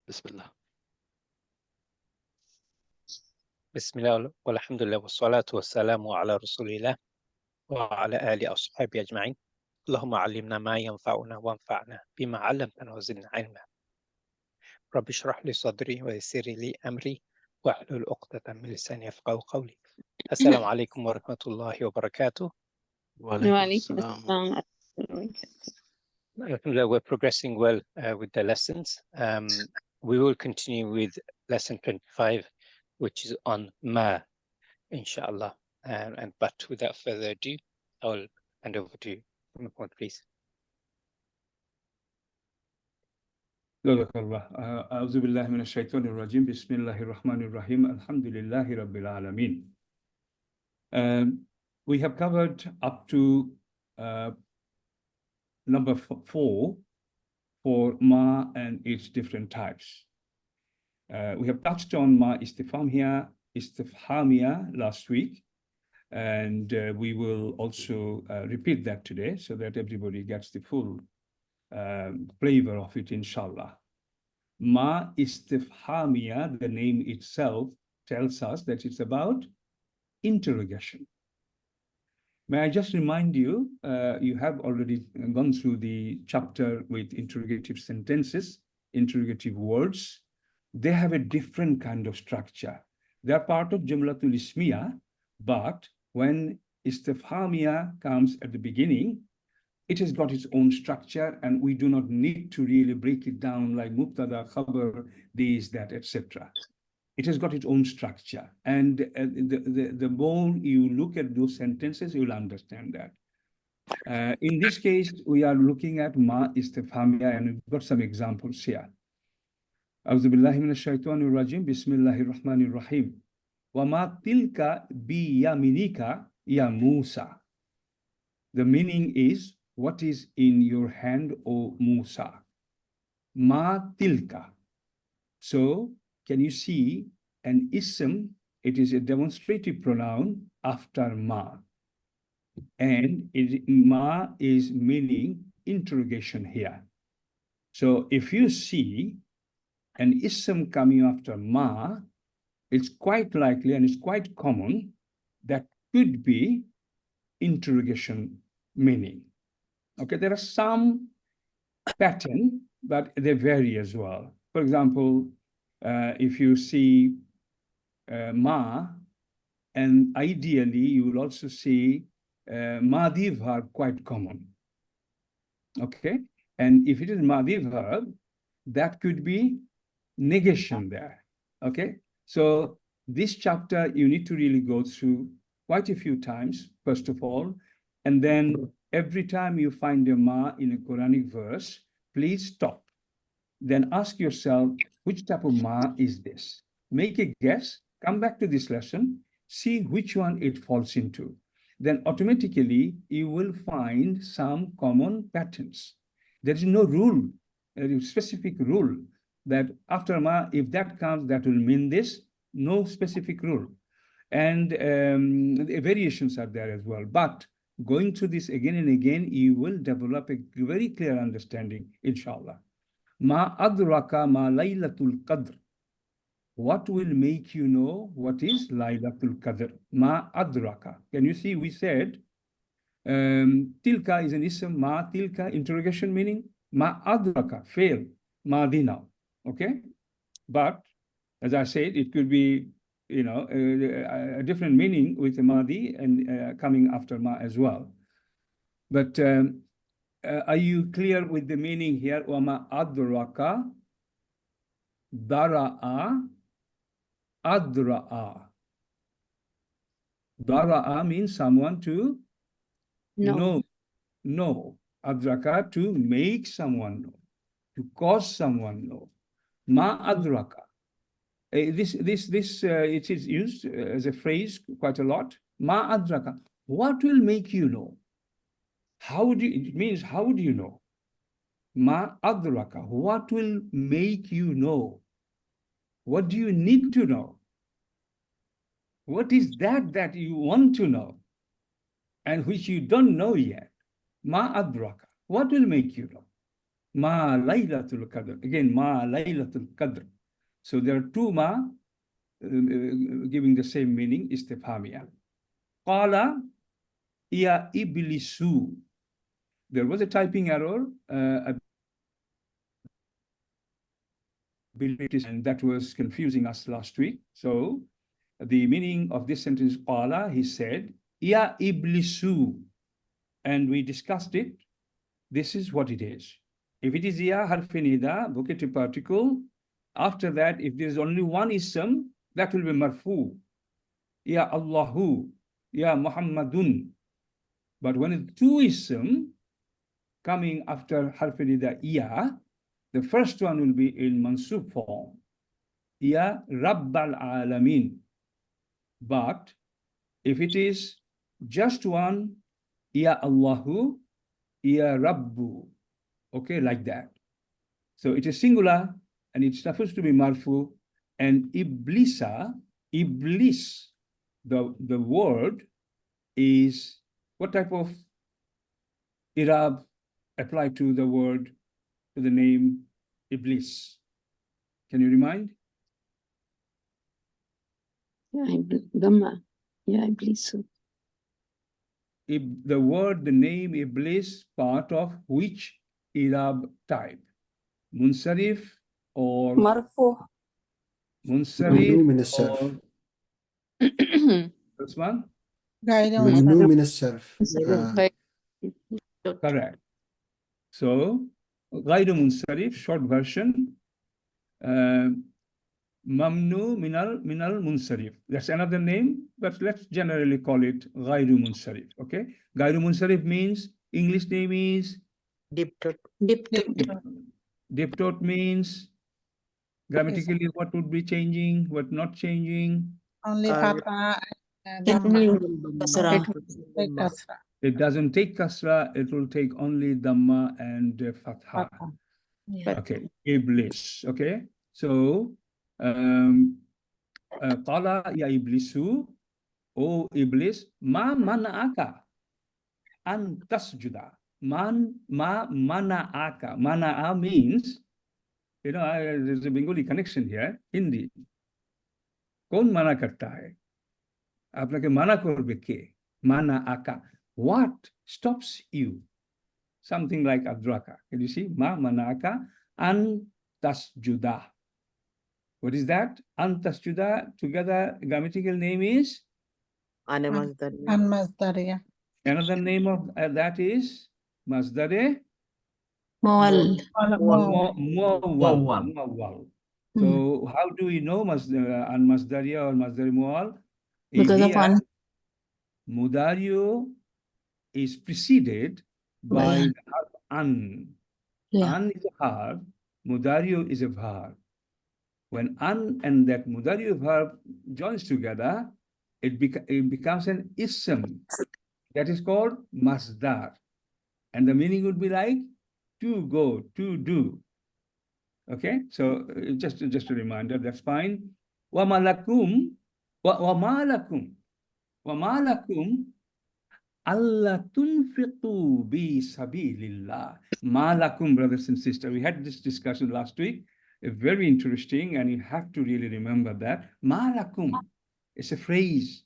Bismillah. Bismillah walhamdulillah wassalatu wassalamu ala rasulillah wa ala ali ashabi ajma'in. Allahumma allimna ma yanfa'una wanfa'na bima 'allamtana wa zidna 'ilma. Rabbi shrah li sadri wa yassir li amri wahlul 'uqdatan min lisani yafqahu qawli. Assalamu alaikum wa rahmatullahi wa barakatuh. Wa alaikum assalam. Alhamdulillah, we're progressing well with the lessons. We will continue with lesson 25, which is on Ma, inshallah. But without further ado, I'll hand over to you, please. أعوذ بالله من الشيطان الرجيم بسم الله الرحمن الرحيم الحمد لله رب العالمين. We have covered up to number 4 for Ma and its different types. We have touched on Ma istifhamia last week, and we will also repeat that today so that everybody gets the full flavor of it, inshallah. Ma istifhamia, the name itself tells us that it's about interrogation. May I just remind you, you have already gone through the chapter with interrogative sentences, interrogative words. They have a different kind of structure. They are part of Jumlatul Ismiya, but when istifhamia comes at the beginning, it has got its own structure, and we do not need to really break it down like mubtada, khabar, this, that, etc. It has got its own structure, and the more you look at those sentences, you'll understand that. In this case, we are looking at Ma istifhamia, and we've got some examples here. أعوذ بالله من الشيطان الرجيم بسم الله الرحمن الرحيم وما تلك بيمينك يا موسى. The meaning is, what is in your hand, O Musa? Ma tilka. So, can you see an ism? It is a demonstrative pronoun after ma. And ma is meaning interrogation here. So, if you see an ism coming after ma, it's quite likely and it's quite common that could be interrogation meaning. Okay, there are some pattern, but they vary as well. For example, if you see ma, and ideally you will also see madi verb quite common. Okay, and if it is madi verb, that could be negation there. Okay, so this chapter you need to really go through quite a few times, first of all, and then every time you find a ma in a Quranic verse, please stop. Then ask yourself, which type of ma is this? Make a guess, come back to this lesson, see which one it falls into. Then automatically you will find some common patterns. There is no rule, a specific rule that after ma, if that comes, that will mean this. No specific rule. And the variations are there as well. But going through this again and again, you will develop a very clear understanding, inshallah. Ma adraka ma laylatul qadr. What will make you know what is laylatul qadr? Ma adraka. Can you see, we said tilka is an ism, ma tilka, interrogation meaning. Ma adraka, fail, madi now. Okay? But as I said, it could be, you know, a different meaning with the madi and coming after ma as well. But are you clear with the meaning here? Wama adraka, dara'a, adra'a. Dara'a means someone to know. Adraka, to make someone know, to cause someone know. Ma adraka. It is used as a phrase quite a lot. Ma adraka. What will make you know? It means, how do you know? Ma adraka. What will make you know? What do you need to know? What is that you want to know and which you don't know yet? Ma adraka. What will make you know? Ma Laylatul Qadr. Again, Ma Laylatul Qadr. So there are two Ma giving the same meaning, istifhamiyah. Qala ya iblisu. There was a typing error, and that was confusing us last week. So the meaning of this sentence, qala, he said, ya iblisu. And we discussed it. This is what it is. If it is ya harfinida, vocative particle, after that, if there is only one ism, that will be marfu. Ya Allahu, ya Muhammadun. But when it's two ism coming after harfinida ya, the first one will be in mansub form. Ya Rabbal Alamin. But if it is just one, Ya Allahu, Ya Rabbu. Okay, like that. So it is singular and it's supposed to be marfu. And Iblisa, Iblis, the word is what type of Irab applied to the word, to the name Iblis? Can you remind? Dhamma. Yeah, Iblis. The word, the name Iblis, part of which Irab type? Munsarif or Marfu. Munsarif ممنوع من الصرف. or this one? ممنوع من الصرف. Correct. So غير منصرف, short version, mamnu minal munsarif. That's another name, but let's generally call it غير منصرف. Okay, غير منصرف means English name is Deep throat. deep throat means grammatically what would be changing, what not changing. Only fatha. It doesn't take kasra, it will take only dhamma and fatha. Okay, Iblis. Okay, so qala ya iblisu, O Iblis, ma mana'aka an tasjuda. Ma mana'aka. Mana'a means, you know, there's a Bengali connection here, Hindi. Kaun mana karta hai? Apnake mana korbe ke? Mana'aka. What stops you? Something like adraka. Can you see? Ma mana'aka an tasjuda. What is that? An tasjuda, together grammatical name is? Masdariya. Another name of that is Masdare Muwal. Muawwal. So how do we know an Masdariya or Masdari Muawwal? Because of one. Mudario is preceded by the verb an. Yeah. An is a verb, Mudario is a verb. When an and that Mudario verb joins together, it becomes an ism. That is called masdar. And the meaning would be like to go, to do. Okay, so just a reminder, that's fine. Wa malakum, wa malakum alla tunfiqu bi sabilillah. Malakum, brothers and sisters. We had this discussion last week. Very interesting, and you have to really remember that. Malakum is a phrase.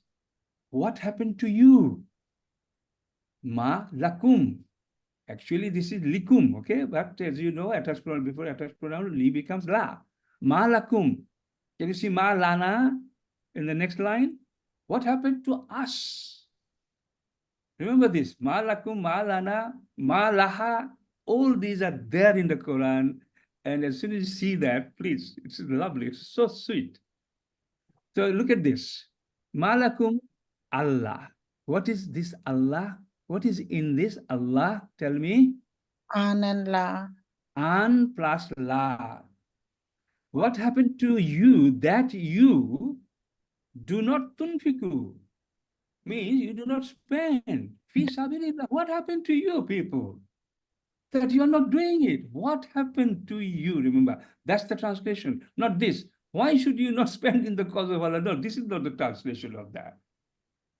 What happened to you? Ma lakum. Actually, this is likum, okay? But as you know, attached pronoun, before attached pronoun, li becomes la. Ma lakum. Can you see ma lana in the next line? What happened to us? Remember this. Ma lakum, ma lana, ma laha. All these are there in the Quran. And as soon as you see that, please, it's lovely. It's so sweet. So look at this. Ma lakum, Allah. What is this Allah? What is in this Allah? Tell me. An and la. An plus la. What happened to you that you do not tunfiku? Means you do not spend. Fi sabilillah. What happened to you people? That you are not doing it. What happened to you? Remember, that's the translation, not this. Why should you not spend in the cause of Allah? No, this is not the translation of that.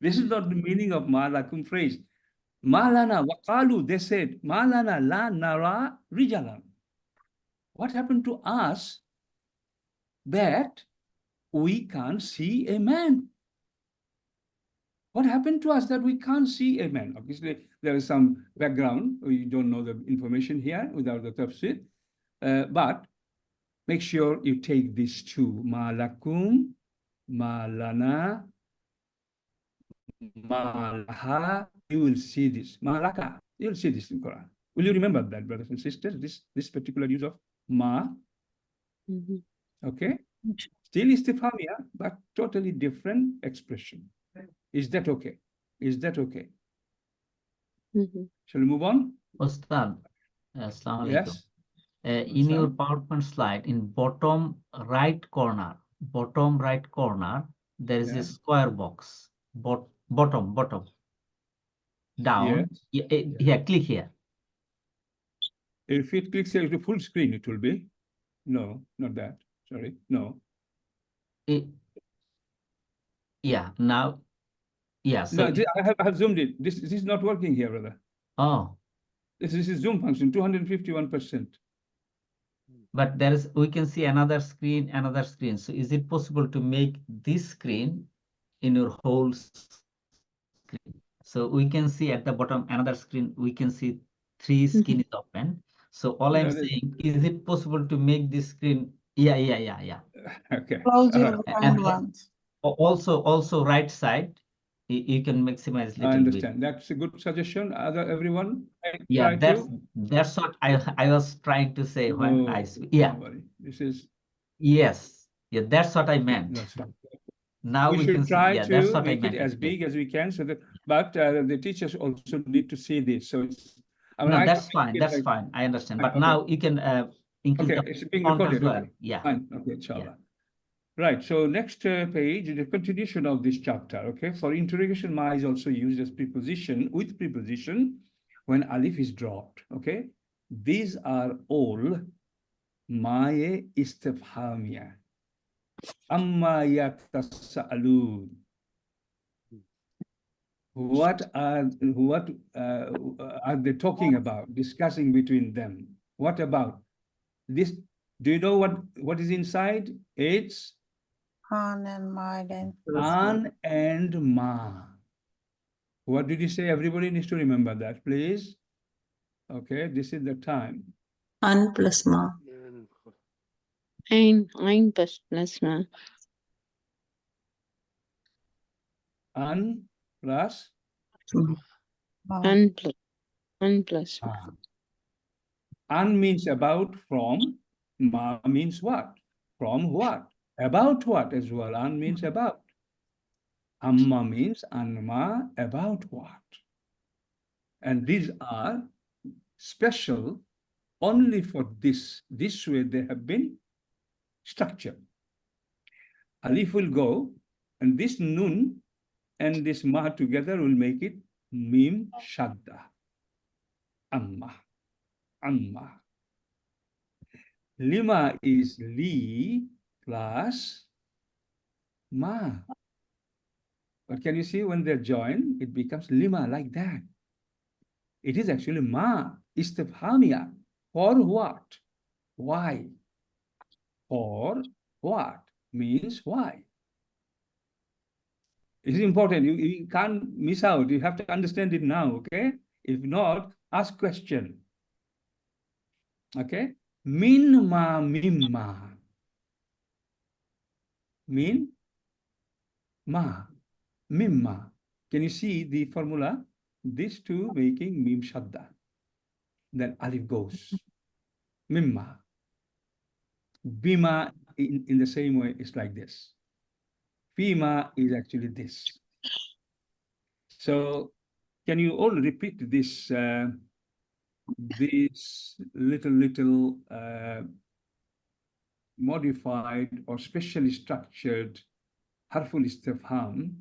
This is not the meaning of ma'alakum phrase. Malana, waqalu, they said, Malana la nara rijalan. What happened to us that we can't see a man? What happened to us that we can't see a man? Obviously, there is some background. We don't know the information here without the tafsir. But make sure you take these two. Ma lakum, ma lana, ma laha. You will see this. Ma laka. You will see this in Quran. Will you remember that, brothers and sisters? This particular use of ma. Okay. Still istifhamia, but totally different expression. Is that okay? Is that okay? Shall we move on? Ustad, Assalamu alaikum. Yes. In your PowerPoint slide, in bottom right corner, there is Yeah. a square box. Bottom, down. Yes. Yeah, click here. If it clicks here to full screen, it will be. No, not that. Sorry. No. Yeah, now. Yeah, so No, I have zoomed it. This is not working here, brother. oh, This is zoom function, 251%. but there is, we can see another screen. So is it possible to make this screen in your whole screen? So we can see at the bottom another screen, we can see 3 screen is open. So all I'm saying, is it possible to make this screen? Yeah. Okay. Close All your right. blind ones. Also right side, you can maximize little I bit. understand. That's a good suggestion. Everyone Yeah, try to. that's what I was trying to say when I Don't worry. This is. Yes, yeah, that's what I meant. That's fine. Now We we can should see, try yeah, that's to what I make it meant. as big as we can, so that. But the teachers also need to see this. So it's. I mean, No, I that's can make fine. it That's like- fine. I understand. But Okay. now you can include Okay, the it's being font as recorded. well. Okay. Yeah. Fine. Okay, inshallah. Right. So next page is the continuation of this chapter. Okay. For interrogation, ma is also used as preposition with preposition when alif is dropped. Okay. These are all ma'e istifhamia. Amma yatasa'alun. What are they talking about? Discussing between them. What about this? Do you know what is inside? It's An and mind and An and Ma. What did you say? Everybody needs to remember that, please. Okay, this is the time. An plus ma. Ein plus ma. An plus An plus ma. Ma. An means about, from. Ma means what? From what? About what as well? An means about. Amma means anma, about what? And these are special only for this. This way they have been structured. Alif will go, and this nun and this ma together will make it mim shadda. Amma. Lima is li plus ma. But can you see when they're joined, it becomes lima like that. It is actually ma, istifhamia. For what? Why? For what? Means why? It is important. You can't miss out. You have to understand it now, okay? If not, ask question. Okay? Min ma mimma. Min ma mimma. Can you see the formula? These two making mim shadda. Then alif goes. Mimma. Bima in the same way is like this. Fima is actually this. So can you all repeat this little modified or specially structured harful istifham?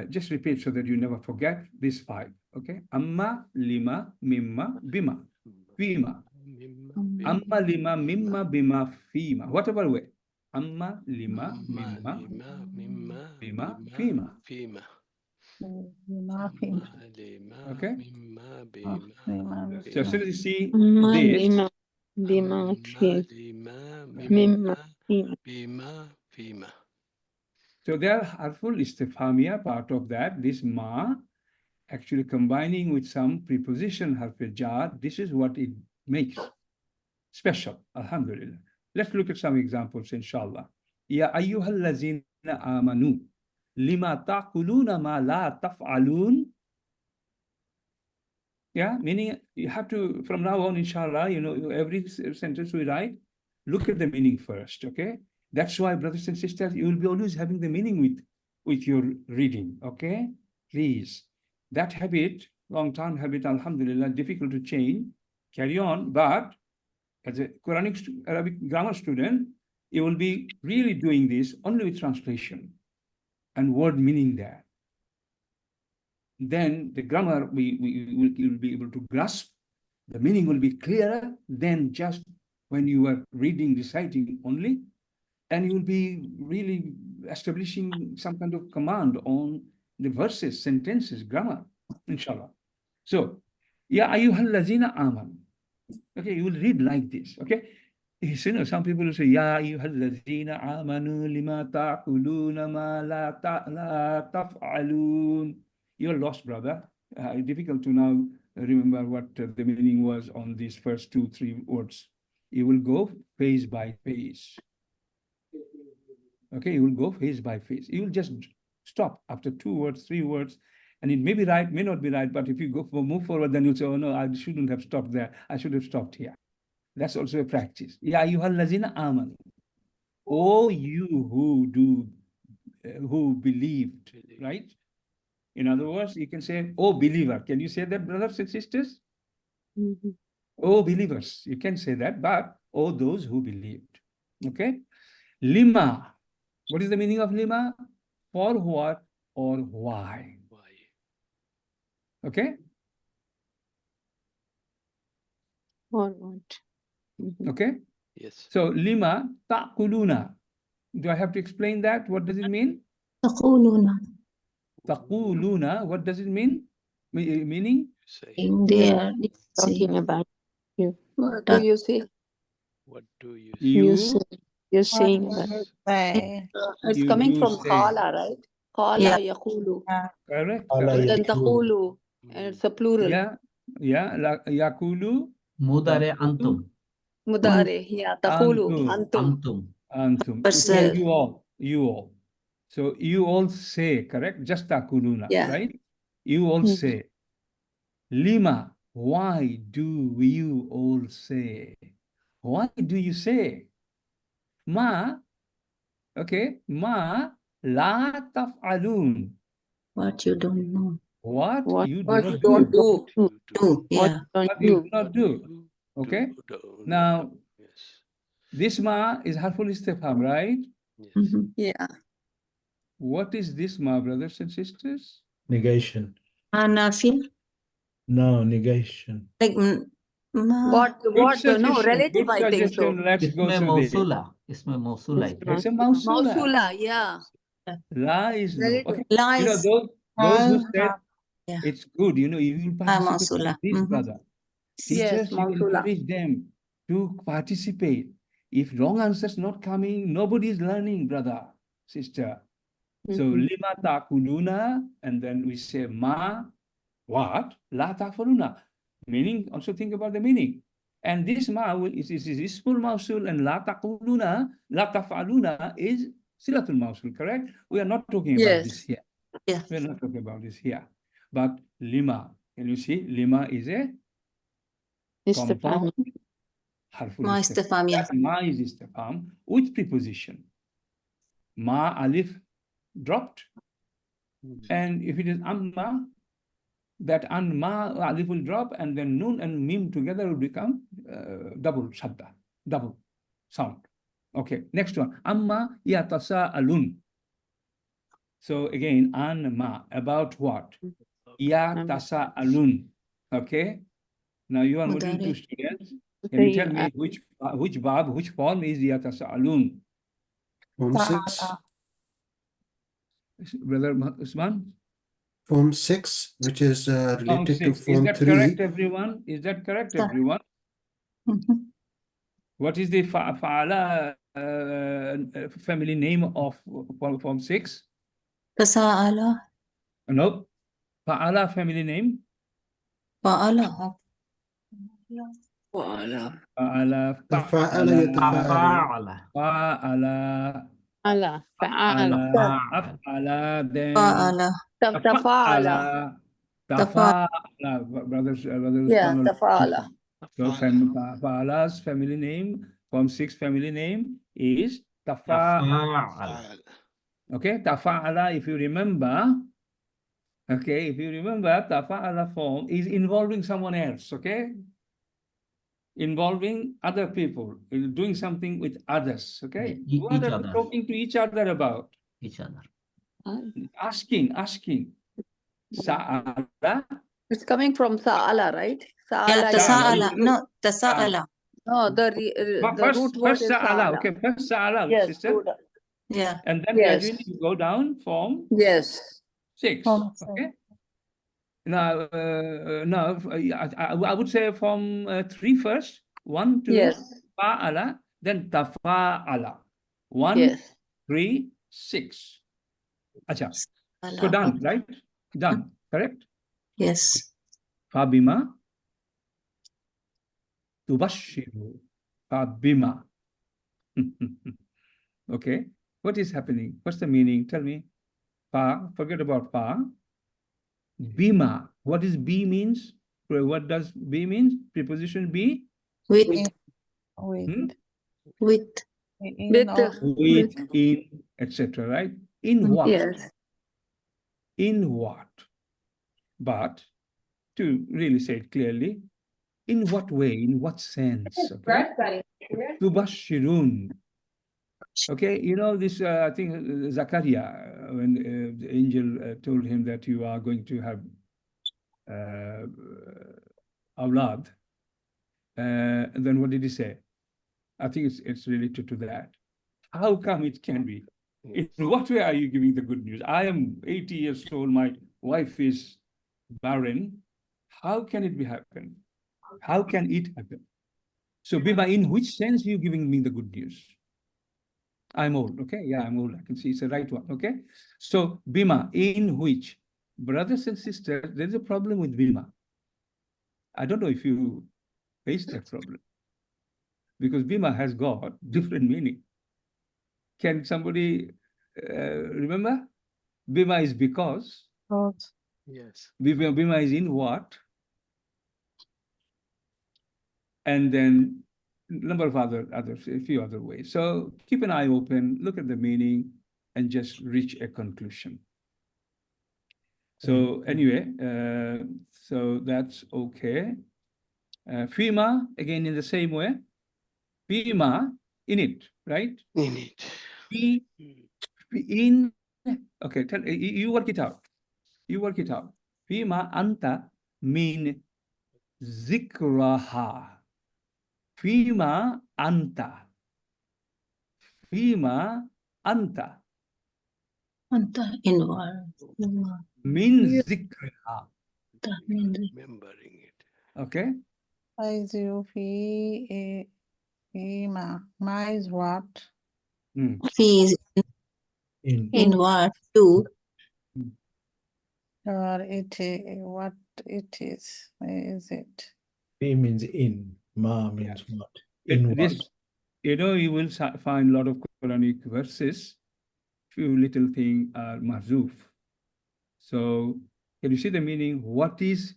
Just repeat so that you never forget these 5. Okay. Amma, lima, mimma, bima, fima. Amma, lima, mimma, bima, fima. Whatever way. Amma, lima, mimma, bima, fima. Okay. So as soon as you see this, بما في لما مما فيما. بما فيما. So there are harful istifhamia part of that. This ma, actually combining with some preposition harful jar, this is what it makes special. Alhamdulillah. Let's look at some examples, inshallah. Ya ayyuhal lazina amanu lima taquluna ma la taf'alun. Yeah, meaning you have to, from now on, inshallah, every sentence we write, look at the meaning first, okay? That's why, brothers and sisters, you will be always having the meaning with your reading, okay? Please. That habit, long-term habit, alhamdulillah, difficult to change, carry on, but as a Quranic Arabic grammar student, you will be really doing this only with translation and word meaning there. Then the grammar you'll be able to grasp, the meaning will be clearer than just when you are reading, reciting only, and you will be really establishing some kind of command on the verses, sentences, grammar, inshallah. So, Ya ayyuhal lazina aman. Okay, you will read like this, okay? Some people will say, Ya ayyuhal lazina amanu lima ta'kuluna ma la taf'alun. You're lost, brother. Difficult to now remember what the meaning was on these first 2-3 words. You will go phase by phase. Okay, you will go phase by phase. You will just stop after 2 words, 3 words, and it may be right, may not be right, but if you move forward, then you'll say, oh no, I shouldn't have stopped there. I should have stopped here. That's also a practice. Ya ayyuhal lazina amanu. Oh, you who believed, right? In other words, you can say, oh, believer. Can you say that, brothers and sisters? Mhm. Oh, believers. You can say that, but oh, those who believed. Okay? Lima. What is the meaning of lima? For what or why? Why? Okay? Or what? Mhm. Okay? Yes. So, lima ta'kuluna. Do I have to explain that? What does it mean? تقولون Taquluna. What does it mean? Meaning? Say. they are Talking about you. What do you say? What do you say? You You're What saying do that. you say? It's You coming do from say. qala, right? Qala Yeah. yaqulu. Correct. Qala And then Correct. taqulu. And it's a plural. Yeah. Yeah. Yakulu. Mudare Taqulu. antum. Mudare. Yeah, taqulu. Antum. Antum. Antum. Antum. It Person. means you all. You all. So you all say, correct? Just takuluna, Yeah. right? You all Mhm. say. Lima. Why do you all say? Why do you say? Ma. Okay. Ma la taf'alun. What you don't know. What What you do What not you don't do. do. You do. Do. What Yeah. don't What you you? do not do. You Okay. do not Now, do. Yes. this ma is harful istifham, right? Yes. Mhm. Yeah. What is this ma, brothers and sisters? negation. Nafi. No, negation. Like What, Good no, suggestion. relative, Good I think so. suggestion. Let's go Isme through this. mausula. Isme mausula. It's It's a not. mausula. Mausula, yeah. La is no. Relative. Okay. lies. Those who said Yeah. it's good, you will participate in Mausula. this, Mhm. brother. Yes, Teachers, you mausula. encourage them to participate. If wrong answers not coming, nobody is learning, brother, sister. So Mhm. lima ta'kuluna, and then we say ma, what? La ta'kuluna. Meaning, also think about the meaning. And this ma is ismul mausul, and la ta'kuluna, la taf'aluna is silatul mausul, correct? We are not talking about this Yes. here. Yeah. We are not talking about this here. But lima, can you see? Lima is a compound Istifham. harful Ma istifham. istifham, yeah. That ma is istifham with preposition. Ma alif dropped. And if it is amma, that anma alif will drop, and then nun and mim together will become double shadda, double sound. Okay, next one. Amma yatasa'alun. So again, anma, about what? Yatasa'alun. Okay. Now you are module 2 Mudari. students. Can you tell me Say, which bab, which form is yatasa'alun? Form 6. Brother Usman? Form 6, which is Form related to 6. Is Form that 3. correct, everyone? Is that correct, Sir. everyone? Mhm. What is the fa'ala family name of form 6? Tasa'ala. No. Fa'ala family name? Fa'ala. Fa'ala, تفاعل fa'ala, يتفاعل. fa'ala, Allah. Fa'ala. af'ala, then Fa'ala. Tafa'ala. tafa'ala, brothers, Yeah, Donald. tafa'ala. So fa'ala's family name, form 6 family name is Tafa'ala. Okay, tafa'ala, if you remember, okay, if you remember, tafa'ala form is involving someone else, okay? Involving other people, doing something with others, okay? What Each are we other. talking to each other about? Each other. Asking. Sa'ala. It's coming from sa'ala, right? Yeah, Sa'ala. tasa'ala. you- No, tasa'ala. No, the root word is sa'ala, sa'ala. okay, first sa'ala, Yes, sister. root. Yeah. And then Yes. gradually you go down form Yes. 6, Form okay? Now, I would say from 3 first. 1, 2, Yes. fa'ala, then tafa'ala. 1, Yes. 3, 6. Acha. So Ala. done, right? Done, correct? Yes. Fabima tubashiru. Fabima. Okay. What is happening? What's the meaning? Tell me. Fa, forget about fa. Bima. What is B means? What does B means? Preposition be? With. With. With. In With. or With, in, etc. Right? In what? Yes. In what? But to really say it clearly, in what way? In what sense? Okay. Tubashirun. Okay, you know this, I think Zakaria, when the angel told him that you are going to have awlad, then what did he say? I think it's related to that. How come it can be? In what way are you giving the good news? I am 80 years old, my wife is barren. How can it be happen? How can it happen? So Bima, in which sense are you giving me the good news? I'm old, okay? Yeah, I'm old. I can see it's the right one, okay? So Bima, in which? Brothers and sisters, there's a problem with Bima. I don't know if you face that problem. Because Bima has got different meaning. Can somebody remember? Bima is because. Yes. Bima is in what? And then number of others, a few other ways. So keep an eye open, look at the meaning, and just reach a conclusion. So anyway, so that's okay. Fima, again in the same way. Fima, in it, right? In it. In, okay, you work it out. You work it out. Fima anta mean zikraha. Fima anta. Fima anta. Anta inward. Means zikriha. Remembering it. Okay. Ma. Ma is what? Fi is in what? Do. Or what it is. Is it? Fi means in. Ma means what? This, you know, you will find a lot of Quranic verses. Few little things are mahzuf. So can you see the meaning? What is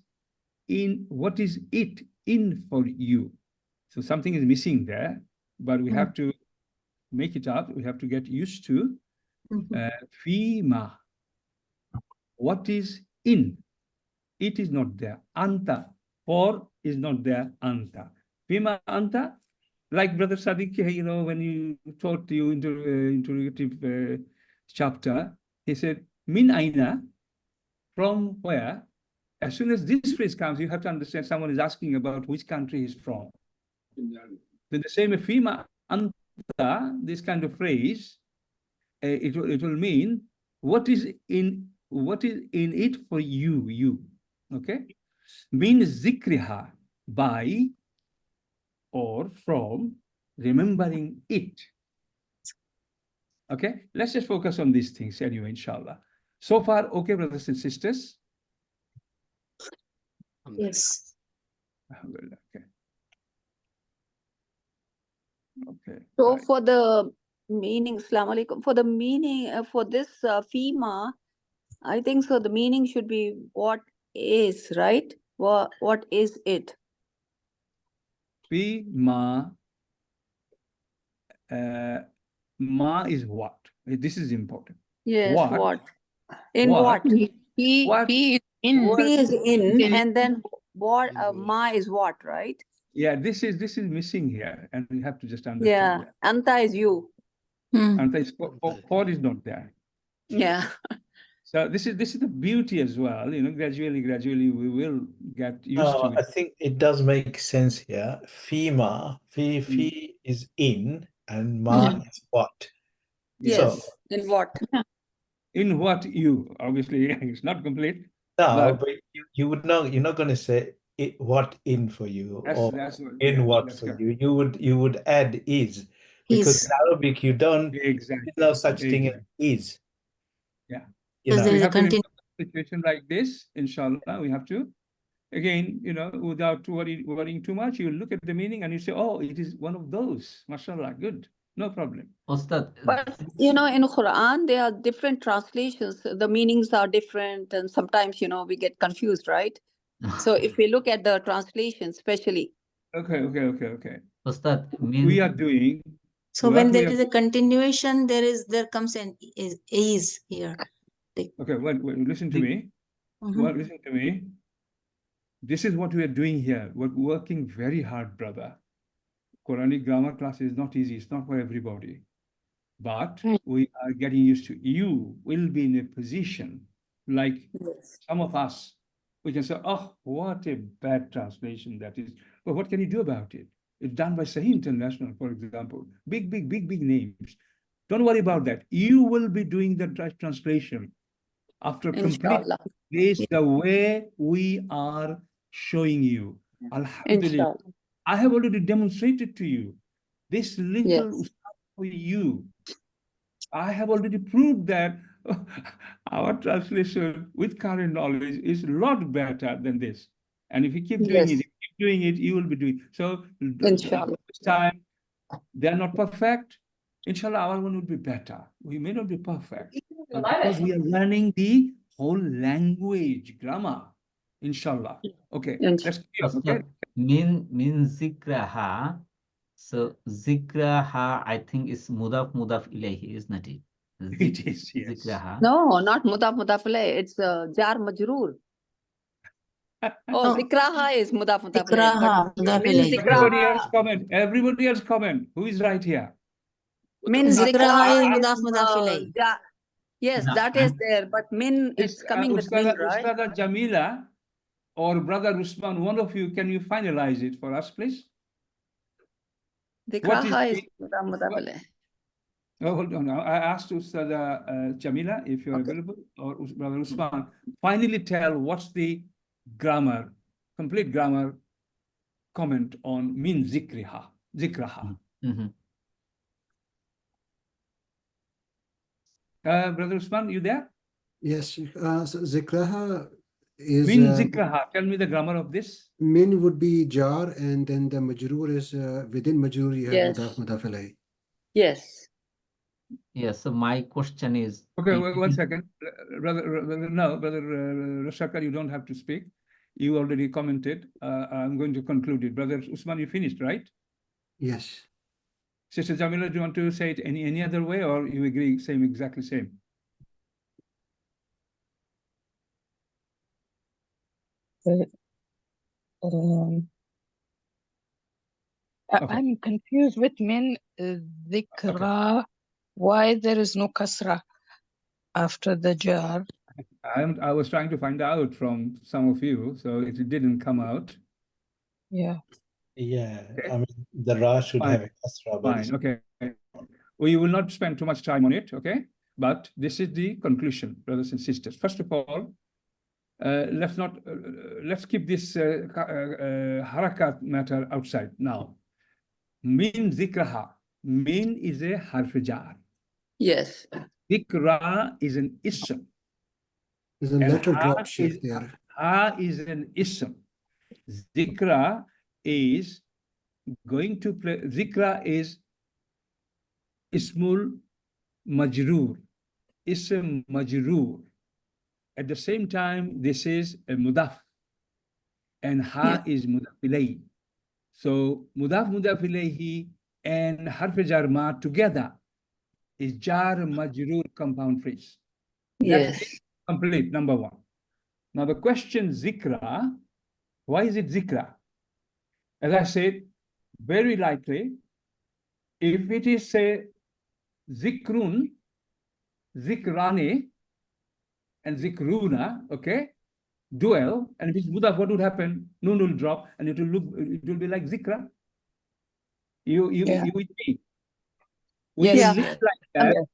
in? What is it in for you? So something is missing there, but we have to make it up. We have to get used to fima. What is in? It is not there. Anta. For is not there. Anta. Fima anta. Like Brother Sadiq, you know, when you taught you interrogative chapter, he said, Min aina, from where? As soon as this phrase comes, you have to understand someone is asking about which country he's from. Then the same fima anta, this kind of phrase, it will mean what is in it for you. Okay? Means zikriha, by or from remembering it. Okay, let's just focus on these things anyway, inshallah. So far, okay, brothers and sisters? Yes. Alhamdulillah, okay. Okay. So right. for the meaning, Assalamu alaikum, for the meaning, for this FEMA, I think so the meaning should be what is, right? What is it? Ma, ma is what? This is important. Yes, what? In What? what? What? P is in. P is in, in- and then what? In what? Ma is what, right? Yeah, this is missing here, and we have to just Yeah. understand that. Anta is you. And for is not there. Yeah. So this is the beauty as well. You know, gradually we will get used to No, I it. think it does make sense here. FEMA, fee is in, and ma is what. Yes. So In what? In what you obviously it's not complete. now, But- but you would know you're not going to say it what in for you or That's what, in yeah, what that's for correct. you. You would add is, because Is. in Arabic you don't. Exactly. There's no such thing as Exactly. is. Yeah. You Because know. there We is a have to remember continu- a situation like this, inshallah, we have to, again, you know, without worrying too much, you look at the meaning and you say, oh, it is one of those. Mashallah, good. No problem. Ustad, But you know, in Quran, there are different translations. The meanings are different, and sometimes, you know, we get confused, right? So if we look at the translation, especially. Okay. Ustad We means are doing. So what when we there are- is a continuation, there comes an is here. Okay, wait, listen to me. Mhm. Well, listen to me. This is what we are doing here. We're working very hard, brother. Quranic grammar class is not easy. It's not for everybody. But we are getting used to. You will be in a position like Yes. some of us. We can say, oh, what a bad translation that is. But what can you do about it? It's done by Sahih International, for example. Big names. Don't worry about that. You will be doing the translation after complete Inshallah. this the way we are showing you. Alhamdulillah. Inshallah. I have already demonstrated to you this little Yes. ustad for you. I have already proved that our translation with current knowledge is a lot better than this. And if you keep doing Yes. it, you will be doing. So Inshallah. this time, they're not perfect. Inshallah, our one will be better. We may not be perfect, but because we are learning the whole language, grammar. Inshallah. Okay, let's keep up, okay? Ustad, min zikraha. So zikraha, I think is mudaf ilayhi, isn't it? It is, yes. Zikraha. No, not mudaf alayh. It's jar majroor. Oh, zikraha is mudaf alayh. Zikraha, But mudaf min ilayhi. zikraha. Everybody else comment. Who is right here? Min Zikraha is zikraha mudaf is, mudaf ilayhi. yes, that is there. But min, it's coming with min, right? Ustada Jamila or Brother Usman, one of you, can you finalize it for us, please? What is Zikraha is the- mudaf alayh. Oh, hold on. I asked Ustada Jamila if you're available, or Brother Usman. Finally tell what's the grammar, complete grammar comment on min zikraha. Mhm. Brother Usman, you there? Yes, so zikraha is Min zikraha. Tell me the grammar of this. min would be jar, and then the majroor is within majroor you have Yes. mudaf alayhi. Yes. Yes, so my question is. Okay, wait, 1 second. Brother Rashaka, you don't have to speak. You already commented. I'm going to conclude it. Brother Usman, you finished, right? Yes. Sister Jamila, do you want to say it any other way, or you agree exactly same? I'm confused with min dhikra. Why there is no kasra after the jar? I was trying to find out from some of you, so it didn't come out. Yeah. Yeah, I mean the ra should Fine. have a kasra, but Fine, okay. We will not spend too much time on it, okay? But this is the conclusion, brothers and sisters. First of all, let's keep this harakat matter outside now. Min zikraha. Min is a harf jar. Yes. Zikra is an ism. There's a And letter ha drop is, shift there. ha is an ism. Zikra is going to play. Zikra is ismul majroor. Ism majroor. At the same time, this is a mudaf. And ha is mudaf ilayhi. So mudaf ilayhi and harf jar ma together is jar majroor compound phrase. That is Yes. complete, number one. Now the question zikra, why is it zikra? As I said, very likely, if it is say zikrun, zikrane, and zikruna, okay, dual, and if it's mudaf, what would happen? Nun will drop, and it will be like zikra. You with me? We Yes. can live like that.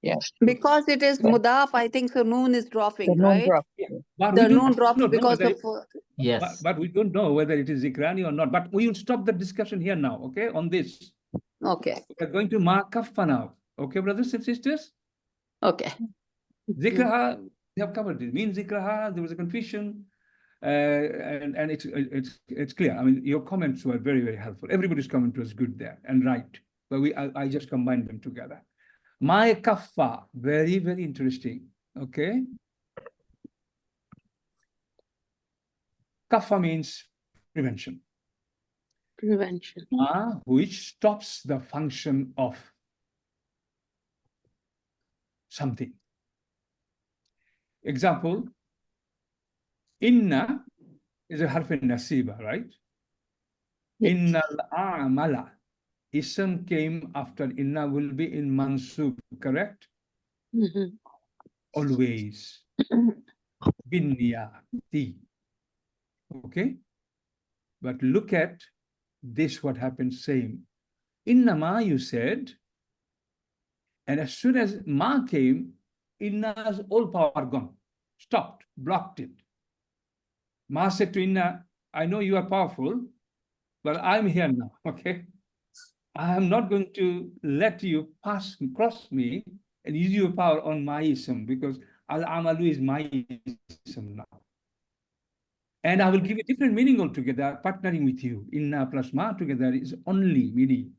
Yes. Because it is mudaf, I think so noon is The dropping, noon right? drop. But The we noon don't drops know because whether of Yes. but we don't know whether it is zikrani or not. But we will stop the discussion here now, okay, on this. okay. We're going to ma kaffa now. Okay, brothers and sisters? Okay. Zikraha, we have covered it. Mean zikraha, there was a confusion. And it's clear. I mean, your comments were very, very helpful. Everybody's comment was good there and right. But I just combined them together. Ma kaffa, very, very interesting. Okay. Kaffa means prevention. Prevention. Which stops the function of something. Example, inna is a harf nasiba, right? Yes. Inna al-a'mala. Ism came after inna will be in mansub, correct? Always. Binniyati. Okay? But look at this, what happens same. Inna ma, you said, and as soon as ma came, inna's all power gone. Stopped, blocked it. Ma said to inna, I know you are powerful, but I'm here now, okay? I am not going to let you cross me and use your power on my ism, because al-amalu is my ism now. And I will give a different meaning altogether, partnering with you. Inna plus ma together is only meaning.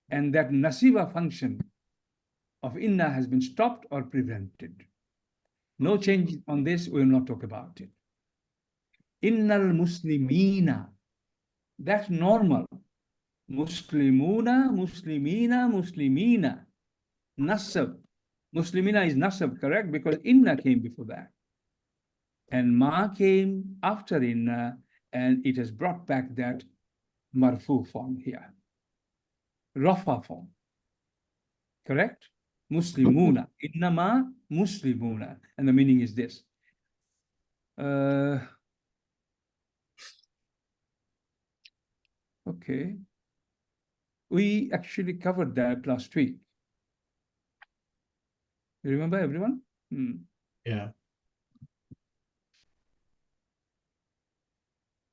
And that nasiba function of inna has been stopped or prevented. No change on this, we will not talk about it. Innal muslimina, that's normal. Muslimuna, muslimina, muslimina. Nasab. Muslimina is nasab, correct? Because inna came before that. And ma came after inna, and it has brought back that marfu form here. Rafa form. Correct? Muslimuna. Innama muslimuna. And the meaning is this. Okay. We actually covered that last week. You remember, everyone? Yeah.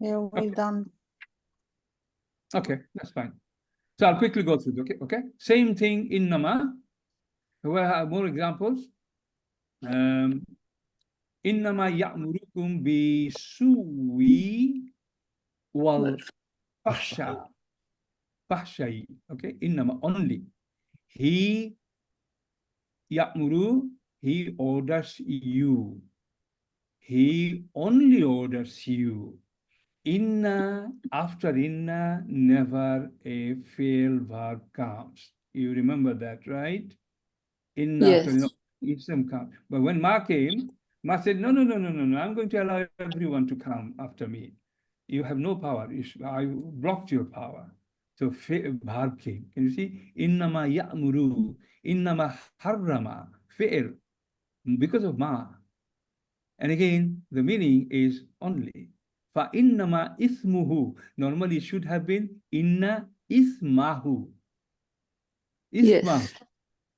Yeah, well done. Okay, that's fine. So I'll quickly go through. Okay. Same thing in nama. We have more examples. Innama ya'murukum bi suwi wal fahsha. Fahshai. Okay. Innama only. He ya'muru. He orders you. He only orders you. Inna, after inna, never a fail verb comes. You remember that, right? Inna, Yes. after ism comes. But when Ma came, Ma said, no, I'm going to allow everyone to come after me. You have no power. I blocked your power. So verb came. Can you see? Innama ya'muru. Innama harrama. Fail. Because of Ma. And again, the meaning is only. فَإِنَّمَا إِثْمُهُ. Normally it should have been inna ismahu. Ismahu. Yes.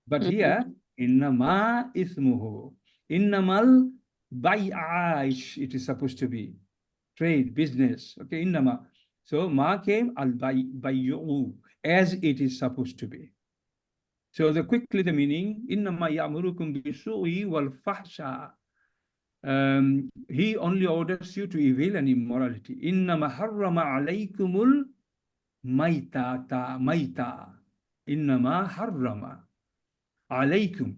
But here, innama ismuhu. Innamal bai'aish, it is supposed to be. Trade, business. Okay, innama. So ma came al-bay'u, as it is supposed to be. So quickly the meaning, innama ya'murukum bisu'i wal fahsha. He only orders you to evil and immorality. Innama harrama alaykumul maita. Innama harrama alaykum.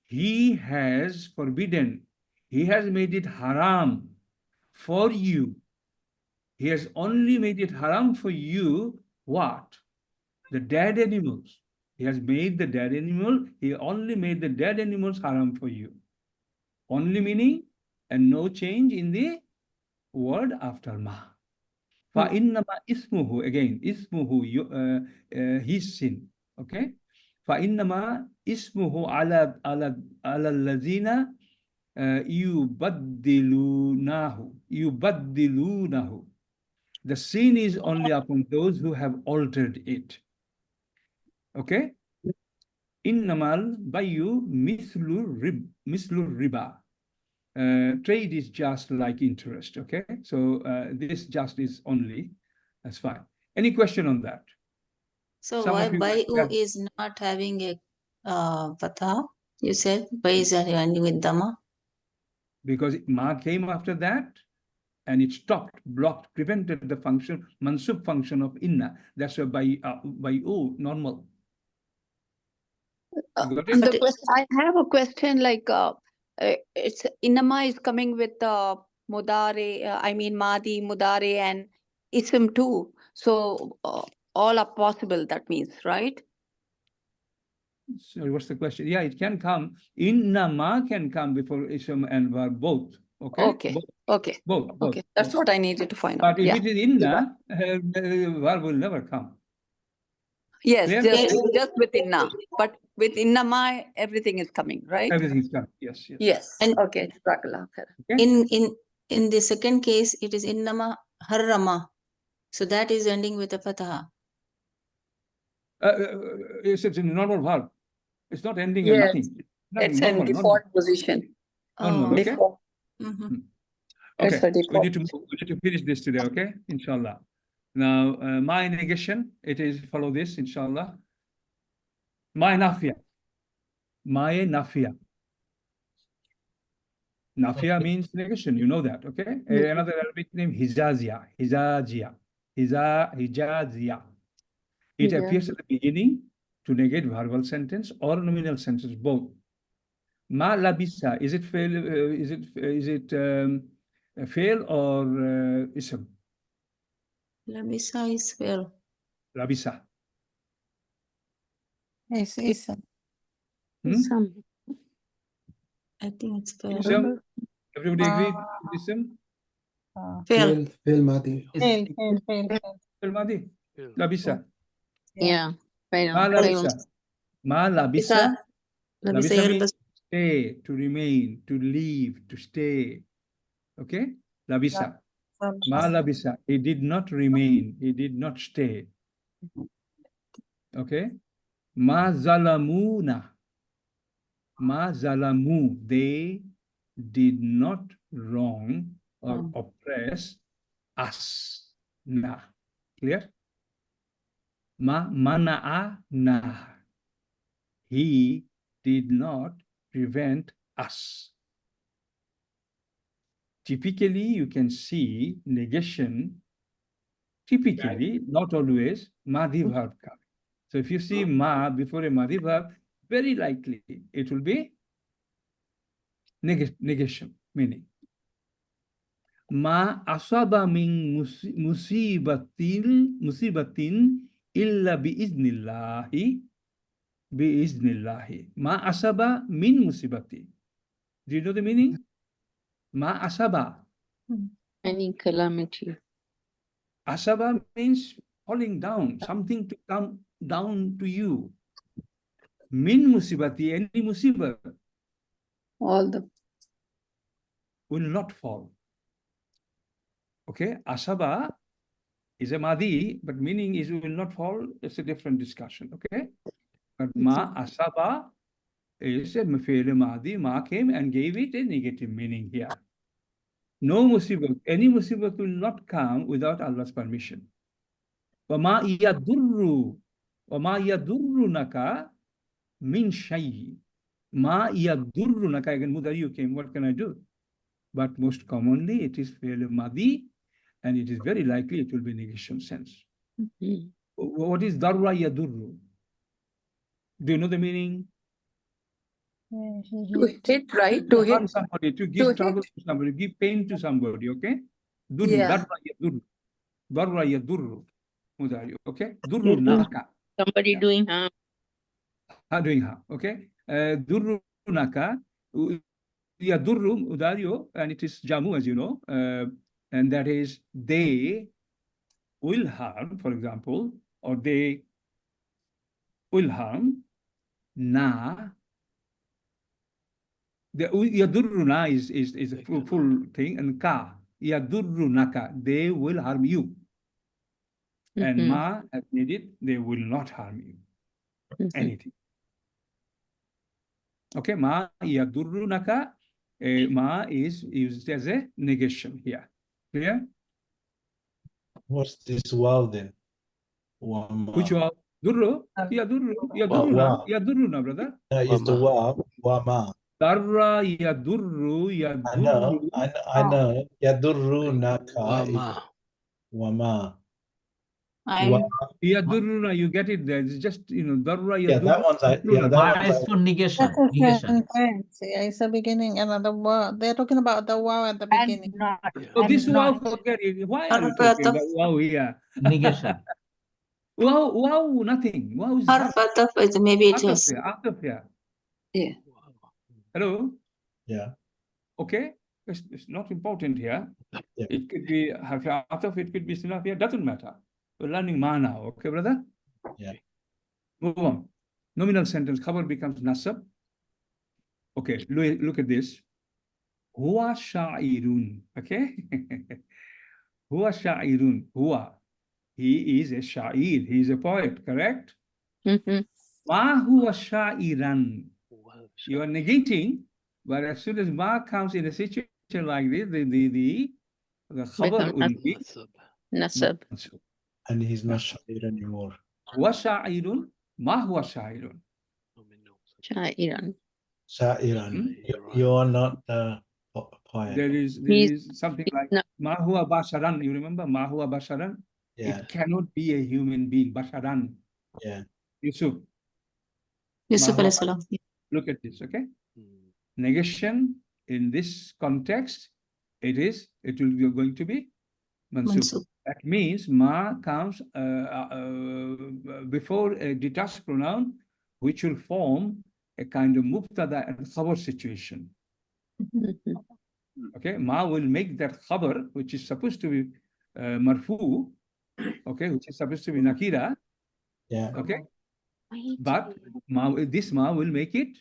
He has forbidden, he has made it haram for you. He has only made it haram for you, what? The dead animals. He has made the dead animal, he only made the dead animals haram for you. Only meaning, and no change in the word after ma. فَإِنَّمَا ismuhu, again, ismuhu, his sin, okay? فَإِنَّمَا ismuhu ala الَّذِينَ يُبَدِّلُونَهُ. The sin is only upon those who have altered it. Okay? Innamal bayu mislu riba. Trade is just like interest. Okay? So this just is only. That's fine. Any question on that? So Some why of you might Bayu have- is not having a fatha? You said Bai is ending with Dhamma. Because ma came after that, and it stopped, blocked, prevented the function, mansub function of inna. That's why by normal. You got it? I have a question like it's inama is coming with mudare, I mean madi, mudare and ism too. So all are possible, that means, right? So what's the question? Yeah, it can come. Inna ma can come before ism and verb both. Okay? Okay. Both. Okay. Both. Okay. That's what I needed to find out. But if Yeah. it is inna, the verb will never come. Yes, Clear? just with inna. But with innama, everything is coming, right? Everything is coming. Yes, yes. Yes. And- Okay. Jazakallah khair. Okay? In the second case, it is innama harrama. So that is ending with a fatha. It's a normal verb. It's not ending in Yes. nothing. Nothing, It's normal, in default position. normal, okay? Before. Mhm. Okay, It's a we need default. to finish this today, okay? Inshallah. Now, my negation, it is follow this, inshallah. My nafia. My nafia. Nafia means negation, you know that, okay? Another Arabic name, Hijazia. Hijazia. Hijazia. It appears at the beginning to negate verbal sentence or nominal sentence, both. Ma labisa, is it fail? Is it fail or ism? Labisa is fail. Labisa. It's ism. Ism. I think it's fail. Ism? Everybody agree? Ism? Fail. Fail Madi. Fail. Fail madi. Labisa. Yeah. Ma labisa. Ma labisa. Labisa Labisa means yalbas. stay, to remain, to leave, to stay. Okay? Labisa. Ma labisa. He did not remain. He did not stay. Okay? Ma zalamuna. Ma zalamu. They did not wrong or oppress us. Na. Clear? Ma mana'a na. He did not prevent us. Typically, you can see negation, typically, not always, madhi verb coming. So if you see ma before a madhi verb, very likely it will be negation, meaning. Ma asaba min musibatin illa biiznillahi. Biiznillahi. Ma asaba min musibati. Do you know the meaning? Ma asaba. Any calamity. Asaba means falling down, something to come down to you. Min musibati, any musibah All the will not fall. Okay, asaba is a madi, but meaning is will not fall. It's a different discussion. Okay, but ma asaba is a maf'ul madi. Ma came and gave it a negative meaning here. No musibat, any musibat will not come without Allah's permission. وَمَا يَضُرُّنَكَ مِنْ شَيْءٍ. مَا يَضُرُّنَكَ, again, Mudari came, what can I do? But most commonly it is fairly madi, and it is very likely it will be negation sense. What is darra yadurru? Do you know the meaning? To hit, right? To hit. Hurt somebody, to give trouble to somebody, give pain to somebody, okay? Durru, Yeah. darra yadurru. Darra yadurru. Mudari, okay? Durru naka. Somebody doing harm. Doing harm, okay? Durru naka. Yadurru Udario, and it is Jamu, as you know, and that is they will harm, for example, or they will harm na. The Yadurruna is a full thing, and ka Yadurrunaka, they will harm you. And ma, as needed, they will not harm you. Anything. Okay, ma Yadurrunaka. Ma is used as a negation here. Clear? What's this wow then? Wama. Which wow? Durru? Yadurru. Yadurruna. Yadurruna, brother. No, it's the wow. Wama. Darra yadurru. Yadurru. I know. Yadurru naka. Wama. Yadurruna, you get it there. It's just, darra yadurru. Yeah, that one's Ma is for negation. That's a Negation. sentence. Yeah, it's the beginning, another word. They're talking about the wow at the beginning. So this wow, forget it. Why are you talking about wow here? Negation. Wow, nothing. Wow is Maybe it is. out of here. Yeah. Hello? Yeah. Okay. It's not important here. Yeah. It could be out of it, could be enough here. Doesn't matter. We're learning ma now. Okay, brother? Yeah. Move on. Nominal sentence. Khabar becomes nasab. Okay, look at this. Huwa sha'irun. Okay? Huwa sha'irun. Huwa. He is a sha'ir. He is a poet, correct? Ma huwa sha'iran. You are negating, but as soon as ma comes in a situation like this, the khabar will be Nasab. And he's not sha'ir anymore. Huwa sha'irun. Ma huwa sha'irun. Sha'iran. Sha'iran. You are not a poet. There is something like ma huwa basharan. You remember ma huwa basharan? Yeah. It cannot be a human being. Basharan. Yeah. Yusuf. Yusuf alayhi salam. Look at this, okay? Negation in this context, it will be going to be mansub. That means ma comes before a detached pronoun, which will form a kind of mubtada and khabar situation. Okay, ma will make that khabar, which is supposed to be marfu, okay, which is supposed to be nakira. Yeah. Okay, but this ma will make it.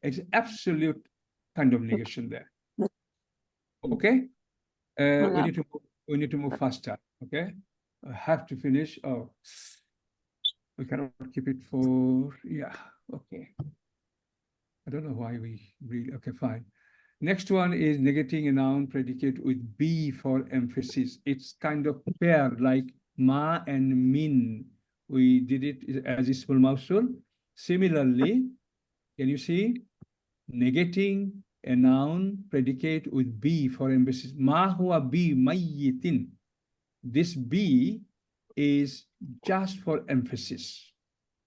It's absolute kind of negation there. Okay, we need to move faster. Okay, I have to finish. Oh, we cannot keep it for okay. I don't know why we really. Okay, fine. Next one is negating a noun predicate with be for emphasis. It's kind of pair like ma and min. We did it as ismul mawsul. Similarly, can you see negating a noun predicate with be for emphasis? Ma huwa bi mayyitin. This be is just for emphasis.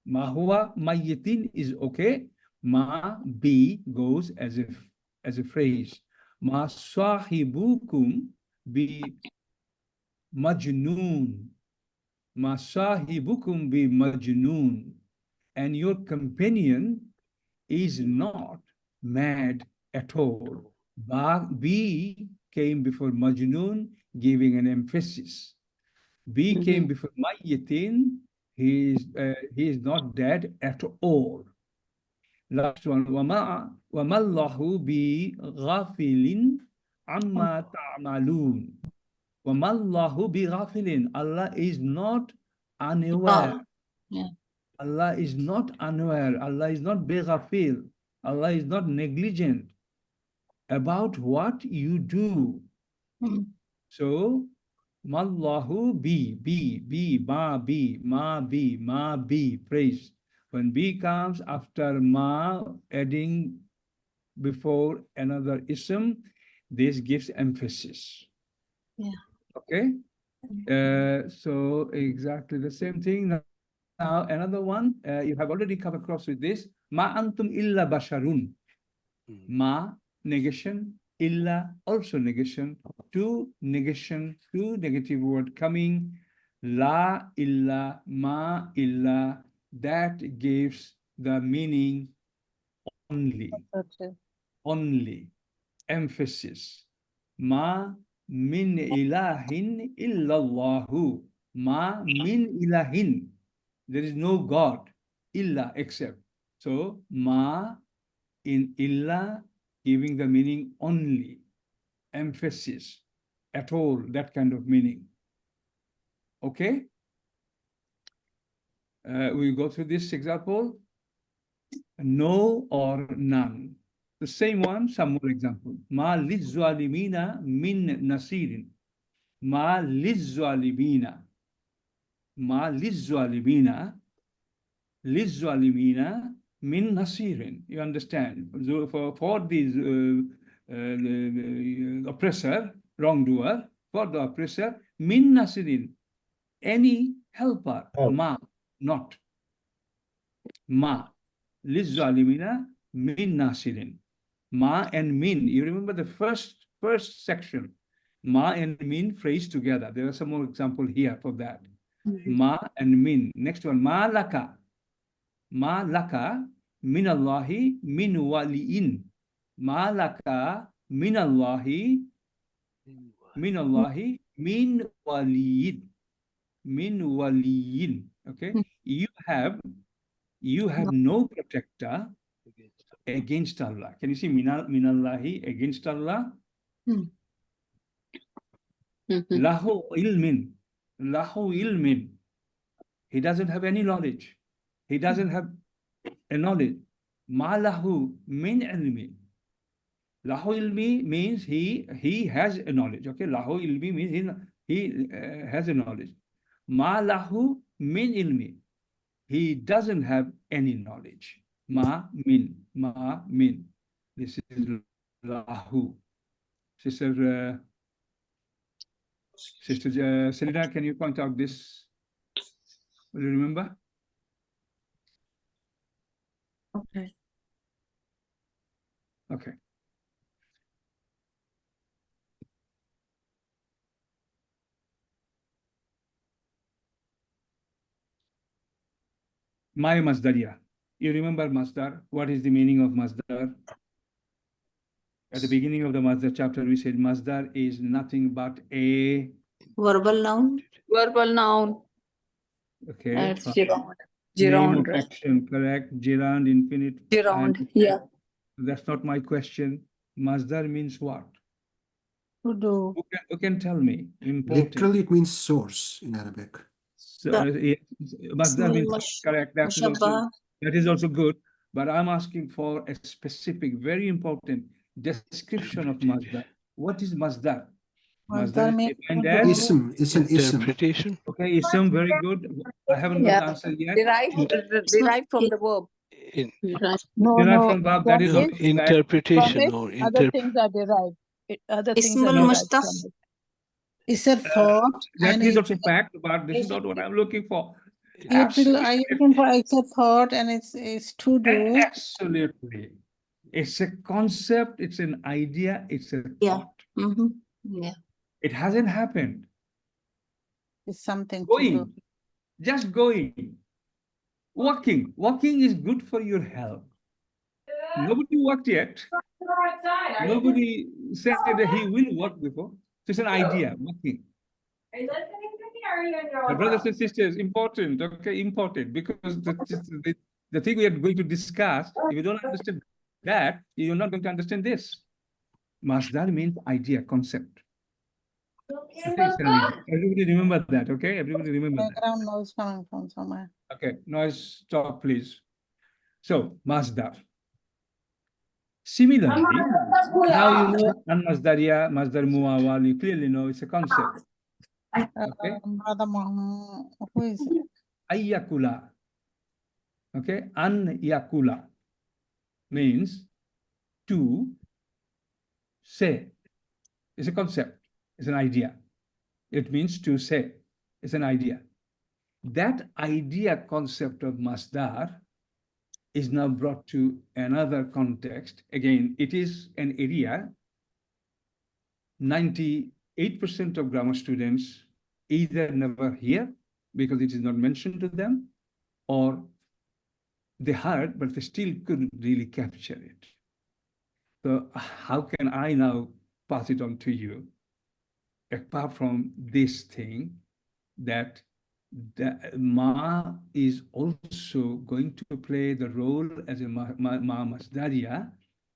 Ma huwa mayyitin is okay. Ma be goes as a phrase. Ma sahibukum bi majnoon. Ma sahibukum bi majnoon. And your companion is not mad at all. Be came before majnoon, giving an emphasis. Be came before mayyitin. He is not dead at all. Last one, وَمَا اللَّهُ بِغَافِلٍ عَمَّا تَعْمَلُونَ. وَمَا اللَّهُ بِغَافِلٍ. Allah is not unaware. Allah is not unaware. Allah is not bighafil. Allah is not negligent. about what you do. So, Mallahu be, ma be, praise. When be comes after ma, adding before another ism, this gives emphasis. Yeah. Okay. So exactly the same thing. Now another one you have already come across with this. Ma antum illa basharun. Ma negation, illa also negation. Two negation, two negative word coming. La illa, ma illa. That gives the meaning only. Okay. Only. Emphasis. Ma min ilahin illallahu. Ma min ilahin. There is no God. Illa except. So ma in illa giving the meaning only. Emphasis. At all. That kind of meaning. Okay. We go through this example. No or none. The same one, some more example. Ma lizzalimina min nasirin. Ma lizzalimina. Ma lizzalimina. Lizzalimina min nasirin. You understand? So for these oppressor, wrongdoer, for the oppressor, min nasirin. Any helper. Oh. Ma, not. Ma. Lizzalimina min nasirin. Ma and min. You remember the first section. Ma and min phrase together. There are some more example here for that. Ma and min. Next one. Ma laka. Ma laka min Allahi min wali'in. Ma laka min Allahi min Allahi min wali'in. Min wali'in. Okay. You have no protector against Allah. Can you see minallahi against Allah? Lahu ilmin. Lahu ilmin. He doesn't have any knowledge. He doesn't have a knowledge. Ma lahu min ilmi. Lahu ilmi means he has a knowledge. Okay, lahu ilmi means he has a knowledge. Ma lahu min ilmi. He doesn't have any knowledge. Ma min. This is lahu. Sister Selina, can you point out this? Will you remember? Okay. Okay. My masdariya. You remember masdar? What is the meaning of masdar? At the beginning of the masdar chapter, we said masdar is nothing but a Verbal noun. Verbal noun. okay. That's Name gerund, of right? action, correct? Gerund, infinite. Gerund, yeah. That's not my question. Masdar means what? To do. Who can tell me? Important. Literally, it means source in Arabic. So, yes, masdar means correct. Mushabbah. That is also good. But I'm asking for a specific, very important description of masdar. What is masdar? Masdar is defined as Ism. It's an ism. Interpretation. okay. Ism, very good. I haven't got the answer yet. Derived from the verb. Derived from verb. That is also interpretation or Other things are derived. Other things are Ismul derived mustaf. from it. It's a thought. That and is it- also fact, but this is not what I'm looking for. It's a thought and it's to do. Absolutely. It's a concept, it's an idea, it's a Yeah. thought. Yeah. It hasn't happened. It's something to Going, do. just going. Walking. Walking is good for your health. Nobody walked yet. Nobody said that he will walk before. It's an idea, walking. Are you listening to me or are you in your My brothers and sisters, important, okay, important, because the thing we are going to discuss, if you don't understand that, you're not going to understand this. Masdar means idea, concept. Okay, everybody remember that, okay? Everybody remember that. Background noise coming from somewhere. Okay, noise stop, please. So, masdar. Similarly, now you know Al-Masdariya, Masdar Muawwal, you clearly know it's a concept. Okay? Brother Muhammad, who is it? Ayyakula. Okay? An yakula means to say. It's a concept. It's an idea. It means to say. It's an idea. That idea concept of masdar is now brought to another context. Again, it is an area 98% of grammar students either never hear because it is not mentioned to them, or they heard, but they still couldn't really capture it. So how can I now pass it on to you? Apart from this thing, that the Ma is also going to play the role as a Ma Masdariya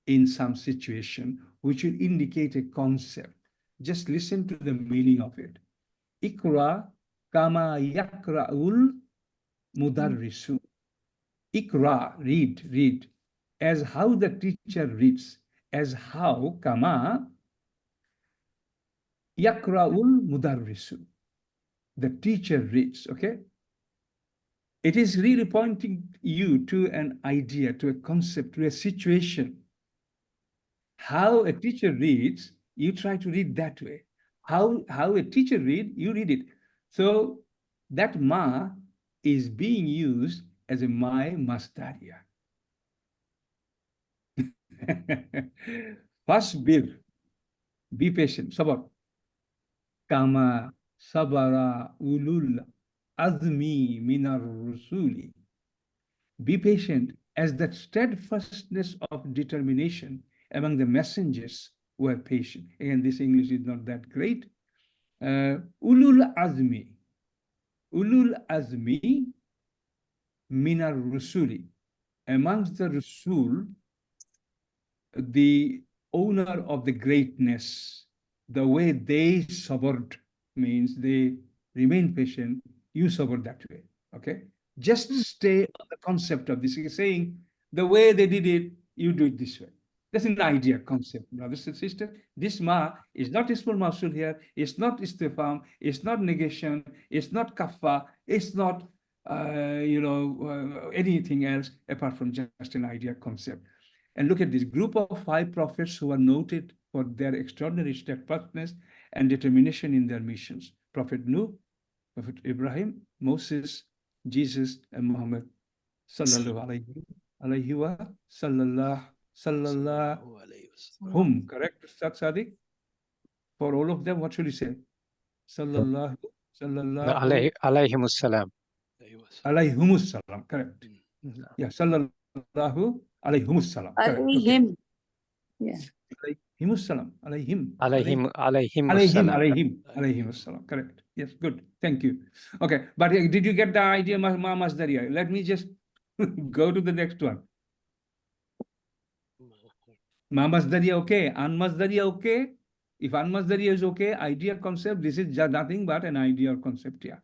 in some situation, which will indicate a concept. Just listen to the meaning of it. Ikra kama yakra'ul mudarrisu. Ikra, read, as how the teacher reads, as how kama yakra'ul mudarrisu. The teacher reads, okay? It is really pointing you to an idea, to a concept, to a situation. How a teacher reads, you try to read that way. How a teacher reads, you read it. So that ma is being used as a my masdariya. Fasbir, be patient, sabar. Kama sabara ulul azmi minar rusuli. Be patient as that steadfastness of determination among the messengers were patient. Again, this English is not that great. Ulul azmi minar rusuli. Amongst the Rasul, the owner of the greatness, the way they sabred means they remain patient, you sabr that way, okay? Just stay on the concept of this. He's saying the way they did it, you do it this way. That's an idea, concept, brothers and sisters. This ma is not ismul mawsul here. It's not istifham. It's not negation. It's not kaffa. It's not, anything else apart from just an idea, concept. And look at this group of 5 prophets who are noted for their extraordinary steadfastness and determination in their missions. Prophet Nuh, Prophet Ibrahim, Moses, Jesus, and Muhammad. Sallallahu alayhi wa sallallahu hum. Correct, Ustad Sadiq? For all of them, what should we say? Sallallahu alayhimus salam. Alayhimus salam, correct. Yeah, sallallahu alayhimus salam. Alayhim. Yeah. Alayhimus salam. Alayhim. Alayhim salam. Correct. Yes, good. Thank you. Okay, but did you get the idea, Ma Masdariya? Let me just go to the next one. Ma Masdariya, okay. An Masdariya, okay. If An Masdariya is okay, idea, concept, this is just nothing but an idea or concept here.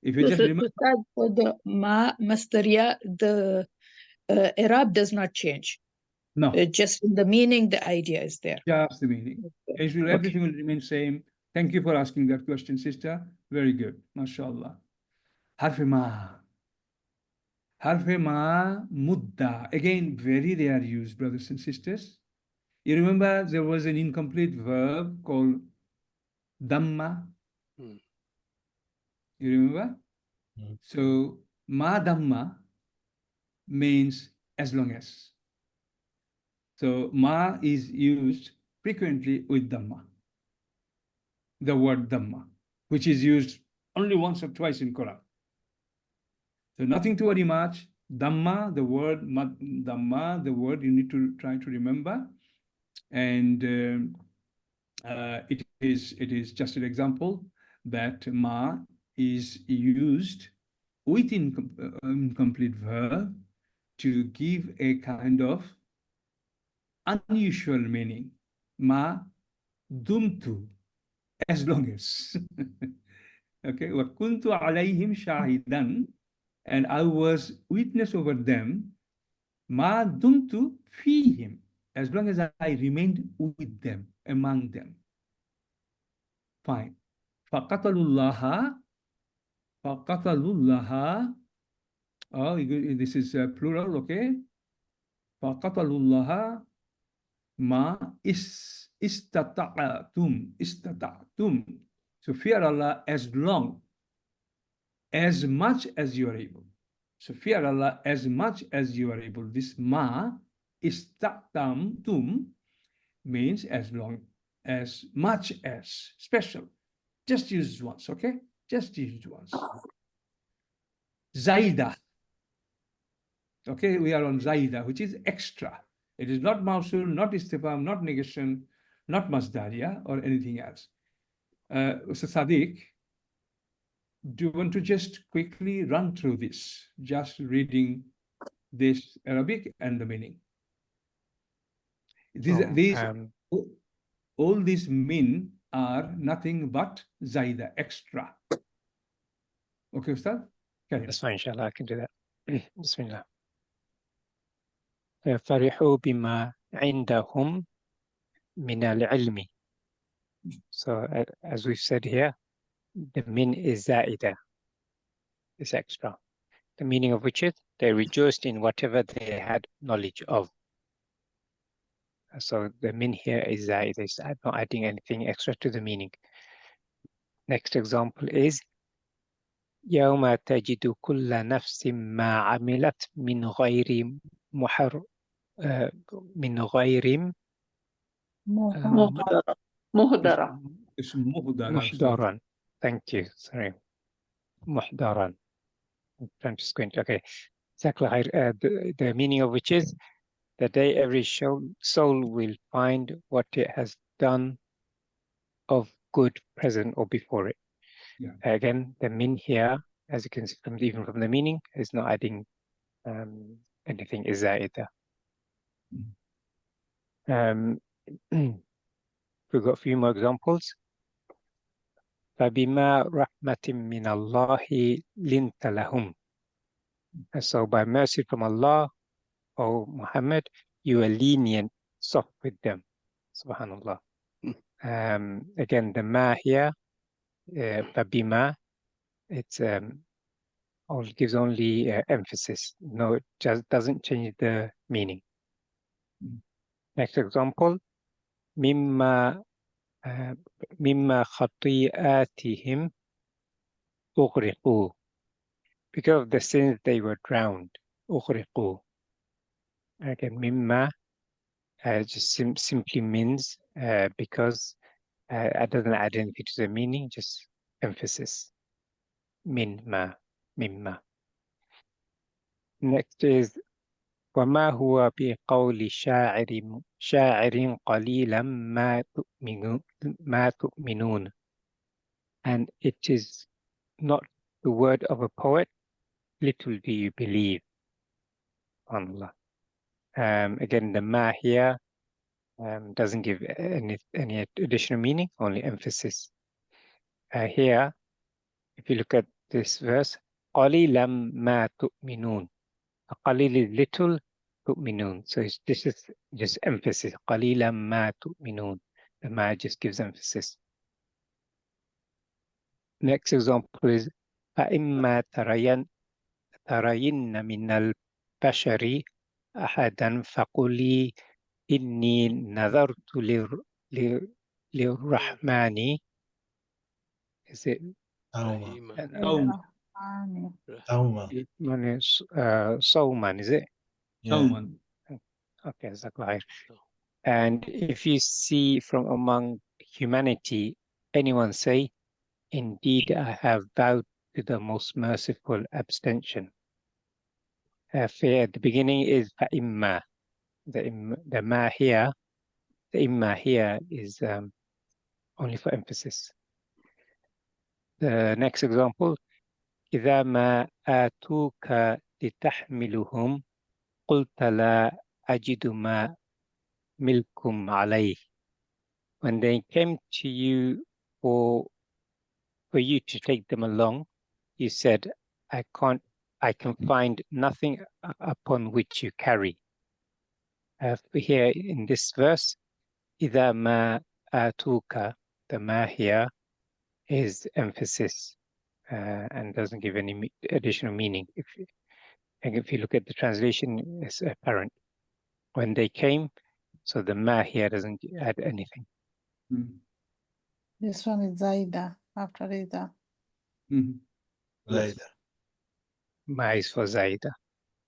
If you just remember. For the Ma Masdariya, the Arab does not change. No. Just in the meaning, the idea is there. Just the meaning. Everything will remain same. Thank you for asking that question, sister. Very good. MashaAllah. Harf ma. Harf ma mudda. Again, very rare use, brothers and sisters. You remember there was an incomplete verb called damma. You remember? So ma damma means as long as. So ma is used frequently with dhamma. The word dhamma, which is used only once or twice in Quran. So nothing to worry much. Dhamma, the word dhamma, the word you need to try to remember. And it is just an example that ma is used with incomplete verb to give a kind of unusual meaning. Ma dumtu, as long as. Okay, wa kuntu alayhim shahidan, and I was witness over them. Ma dumtu fihim, as long as I remained with them, among them. Fine. فَقَتَلُوا اللَّهَ. Oh, this is plural, okay? فَقَتَلُوا اللَّهَ مَا إِسْتَطَعْتُمْ. So fear Allah as much as you are able. So fear Allah as much as you are able. This ma istata'tum means as much as, special. Just use it once, okay? Just use it once. Zaida. Okay, we are on Zaida, which is extra. It is not mausul, not istifham, not negation, not masdariya or anything else. So Sadiq, do you want to just quickly run through this, just reading this Arabic and the meaning? All these min are nothing but Zaida, extra. Okay, Ustad? That's fine, inshallah, I can do that. Bismillah. فَرِحُوا بِمَا عِنْدَهُمْ مِنَ الْعِلْمِ. So, as we've said here, the min is zaida, is extra. The meaning of which is, they rejoiced in whatever they had knowledge of. So, the min here is zaida, it's not adding anything extra to the meaning. Next example is, يَوْمَ تَجِدُ كُلَّ نَفْسٍ مَا عَمِلَتْ مِنْ غَيْرِ محضرا. Thank you. Sorry. محضرا. I'm just going to, okay. Exactly. The meaning of which is, the day every soul will find what it has done of good present or before it. Yeah. Again, the min here, as you can see even from the meaning, is not adding anything, is zaida. We've got a few more examples. فَبِمَا رَحْمَةٍ مِّنَ اللَّهِ لِنْتَ لَهُمْ. And so by mercy from Allah, O Muhammad, you are lenient, soft with them. Subhanallah. Again, the ma here, فَبِمَا, it's gives only emphasis. No, it just doesn't change the meaning. Next example, مِمَّا خَطِيئَاتِهِمْ أُغْرِقُوا. Because of the sins they were drowned. أُغْرِقُوا. Again, مِمَّا just simply means because it doesn't add anything to the meaning, just emphasis. مِمَّا. Next is وَمَا هُوَ بِقَوْلِ شَاعِرٍ قَلِيلًا مَا تُؤْمِنُونَ. And it is not the word of a poet, little do you believe. SubhanAllah. Again, the ma here doesn't give any additional meaning, only emphasis. Here, if you look at this verse, قَلِيلًا مَا تُؤْمِنُونَ. قَلِيل is little, تُؤْمِنُونَ. So this is just emphasis. قَلِيلًا مَا تُؤْمِنُونَ. The ma just gives emphasis. Next example is فَإِمَّا تَرَيِنَّ مِنَ الْبَشَرِ أَحَدًا فَقُولِي إِنِّي نَذَرْتُ لِلرَّحْمَنِ. Is it? Sawman, is it? Sawman. Okay, Zakir. And if you see from among humanity anyone say, indeed I have vowed to the most merciful abstention. Fear at the beginning is fa'imma. The ma here, the imma here is only for emphasis. The next example, إذا ما آتوك لتحملهم قلت لا أجد ما ملكم عليه. When they came to you for you to take them along, you said, I can find nothing upon which you carry. here in this verse, إِذَا مَا آتُوكَ, the ma here is emphasis and doesn't give any additional meaning. If you look at the translation, it's apparent. When they came, so the ma here doesn't add anything. This one is Zaida after Ida. Later. Ma is for Zaida.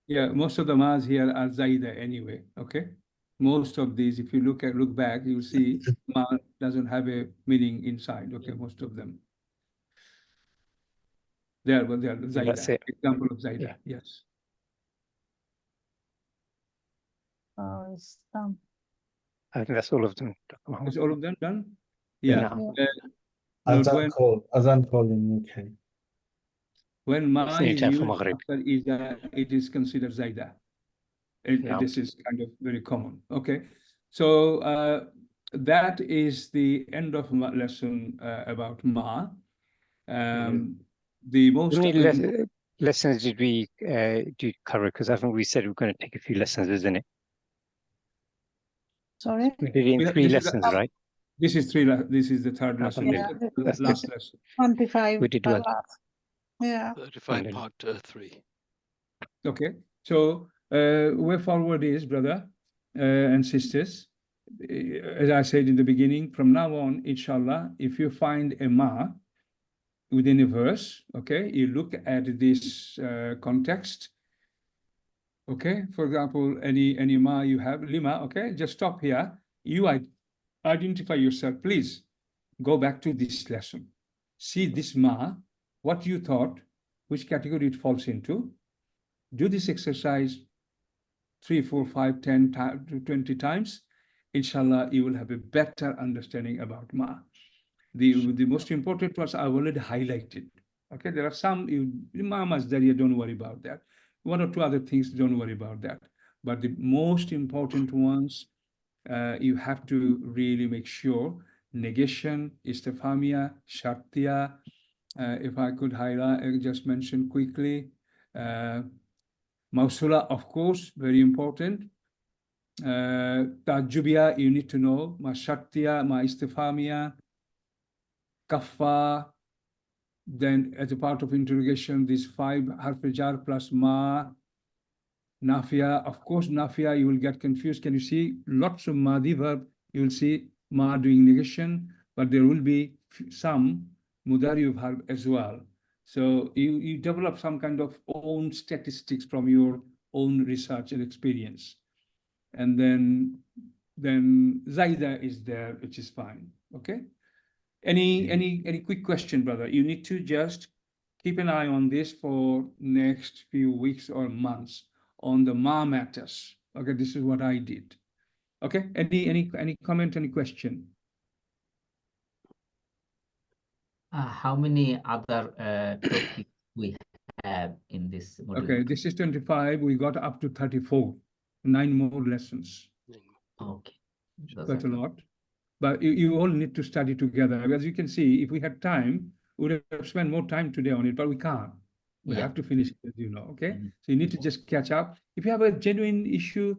Yeah, most of the ma's here are Zaida anyway. Okay, most of these, if you look back, you'll see ma doesn't have a meaning inside. Okay, most of them. There, but they are Zaida. That's it. Example of Zaida. Yeah. Yes. Oh, it's done. I think that's all of them. Is all of them done? Yeah. Yeah. Azan call in UK. When ma Same is time for used Maghrib. after Ida, it is considered Zaida. Yeah. This is kind of very common. Okay, so that is the end of my lesson about ma. The most How many lessons did we do cover? Because I think we said we're going to take a few lessons, isn't it? Sorry? We did it in 3 lessons, right? This is this is the third lesson. Yeah. The last lesson. 25. We did well. Yeah. 35 part 3. Okay, so way forward is, brother and sisters, as I said in the beginning, from now on, inshallah, if you find a ma within a verse, okay, you look at this context. Okay, for example, any ma you have, lima, okay, just stop here. You identify yourself, please go back to this lesson. See this ma, what you thought, which category it falls into. Do this exercise 3, 4, 5, 10, 20 times. Inshallah, you will have a better understanding about ma. The most important ones I've already highlighted. Okay, there are some mamas there, you don't worry about that. 1 or 2 other things, don't worry about that. But the most important ones, you have to really make sure: negation, istifhamia, shartiya. If I could highlight, just mention quickly. Mausula, of course, very important. Tajubiya, you need to know. Ma shartiya, ma istifhamia, kaffa. Then, as a part of interrogation, these 5 harf-jar plus ma. Nafia, of course, nafia, you will get confused. Can you see lots of madi verb? You will see ma doing negation, but there will be some mudari verb as well. So you develop some kind of own statistics from your own research and experience. And then Zaida is there, which is fine. Okay. Any quick question, brother? You need to just keep an eye on this for next few weeks or months on the ma matters. Okay, this is what I did. Okay. Any comment? Any question? How many other topics we have in this module? Okay, this is 25. We got up to 34. 9 more lessons. Okay. Quite a lot. But you all need to study together. As you can see, if we had time, we would have spent more time today on it, but we can't. We have to finish it, as you know, okay? So you need to just catch up. If you have a genuine issue,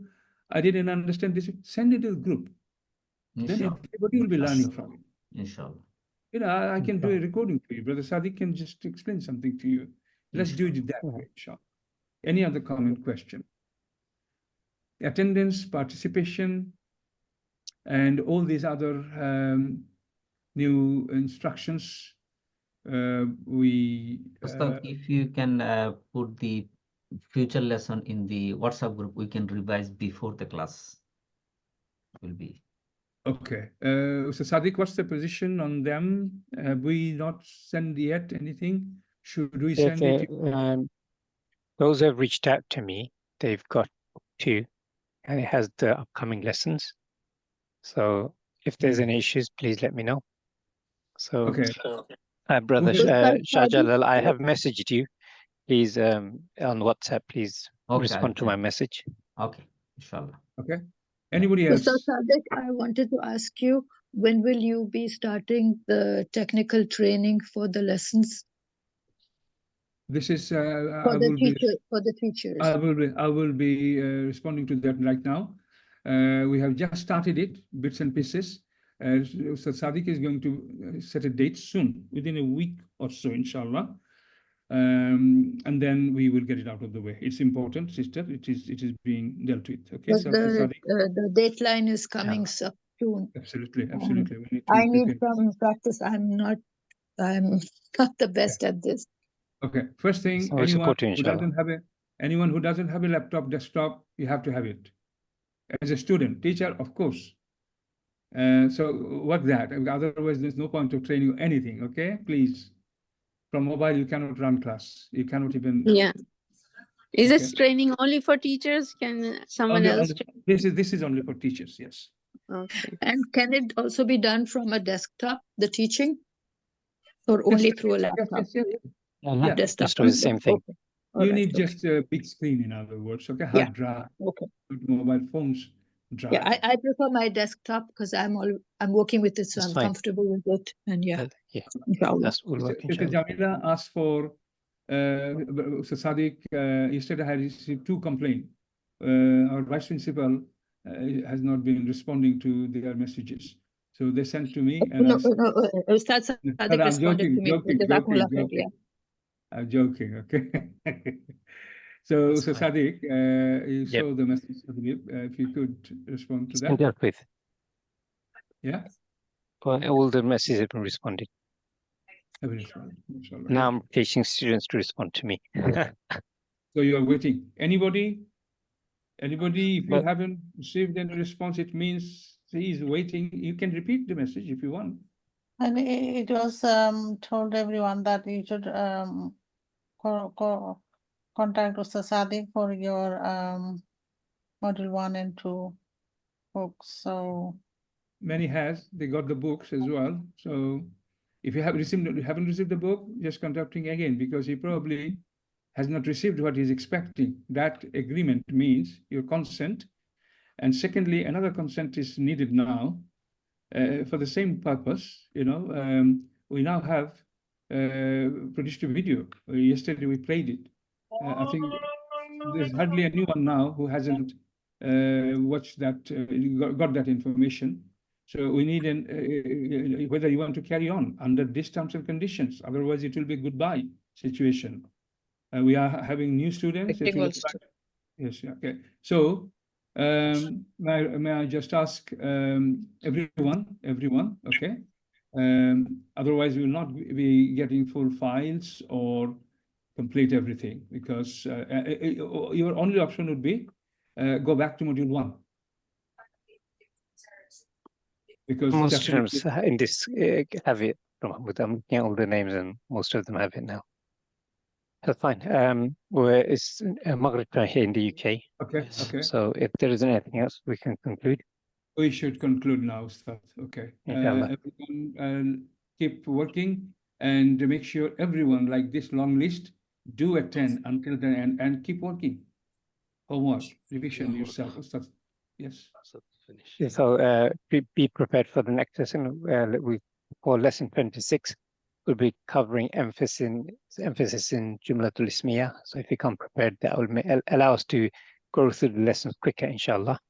I didn't understand this, send it to the group. Then everybody will be learning from it. Inshallah. You know, I can do a recording for you. Brother Sadiq can just explain something to you. Let's do it that way, inshallah. Any other comment, question? Attendance, participation, and all these other new instructions. If you can put the future lesson in the WhatsApp group, we can revise before the class will be. Okay. So Sadiq, what's the position on them? Have we not sent yet anything? Should we send it? Those who have reached out to me, they've got 2, and it has the upcoming lessons. So if there's any issues, please let me know. So, okay. Brother Shah Jalal, I have messaged you. Please, on WhatsApp, please respond to my message. Okay, inshallah. Okay. Anybody else? Mr. Sadiq, I wanted to ask you, when will you be starting the technical training for the lessons? This is For the teachers. I will be responding to that right now. We have just started it, bits and pieces. So Sadiq is going to set a date soon, within a week or so, inshallah. And then we will get it out of the way. It's important, sister. It is being dealt with. Okay, But so Sadiq, the deadline is coming so soon. absolutely. We need to I need prepare. some practice. I'm not the best at this. Okay, first thing, So we'll support you, inshallah. anyone who doesn't have a laptop, desktop, you have to have it. As a student, teacher, of course. So work that. Otherwise, there's no point of training you anything. Okay, please. From mobile, you cannot run class. You cannot even. Yeah. Is Okay. this training only for teachers? Can someone else? This is only for teachers. Yes. Okay. And can it also be done from a desktop, the teaching? Or only through a laptop? Yeah, Desktop. Just do the same thing. Okay. You Alright, need okay. just a big screen, in other words. Okay, Yeah. hard drive. Okay. Mobile phones drive. Yeah, I prefer my desktop because I'm working with it, so That's I'm fine. comfortable with it. And yeah, Yeah, inshallah. that's all work, Sister inshallah. Jamila asked for, so Sadiq, yesterday I received 2 complaints. Our vice principal has not been responding to their messages. So they sent to me and I said, Ustad Sadiq responded to me. Jazakumullah khair, yeah. I'm joking, okay. So That's fine. Sadiq, you Yep. saw the message, if you could respond to It's that. been dealt with. Yeah? Well, all the messages have been responded. Have you responded? Inshallah. Now I'm teaching students to respond to me. So you are waiting. Anybody, if you But- haven't received any response, it means he is waiting. You can repeat the message if you want. And it was told everyone that you should contact Ustad Sadiq for your module 1 and 2 books. So Many they got the books as well. So if you haven't received the book, just contacting again, because he probably has not received what he's expecting. That agreement means your consent. And secondly, another consent is needed now for the same purpose. We now have produced a video. Yesterday we played it. I think there's hardly anyone now who hasn't watched that, got that information. So we need whether you want to carry on under these terms and conditions. Otherwise, it will be a goodbye situation. We are having new students. Yes, okay. So may I just ask everyone, okay? Otherwise, we will not be getting full files or complete everything, because your only option would be go back to module 1. Because most students in this have it. With them, yeah, all the names, and most of them have it now. That's fine. It's Maghrib time here in the UK. Okay. So if there isn't anything else, we can conclude. We should conclude now, Ustad. Okay. Everyone, keep working and make sure everyone, like this long list, do attend until the end and keep working. Homework, revision yourself, Ustad. Yes. So be prepared for the next lesson. We call lesson 26. We'll be covering emphasis in Jumlatul Ismiya. So if you come prepared, that will allow us to go through the lessons quicker, inshallah.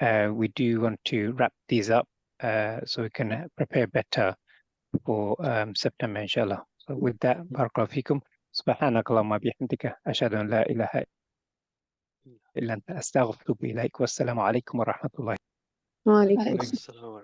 We do want to wrap these up so we can prepare better for September, inshallah. So with that, barakallahu fikum. سبحانك اللهم بحمدك أشهد أن لا إله إلا أنت أستغفرك إليك والسلام عليكم ورحمة الله. وعليكم السلام.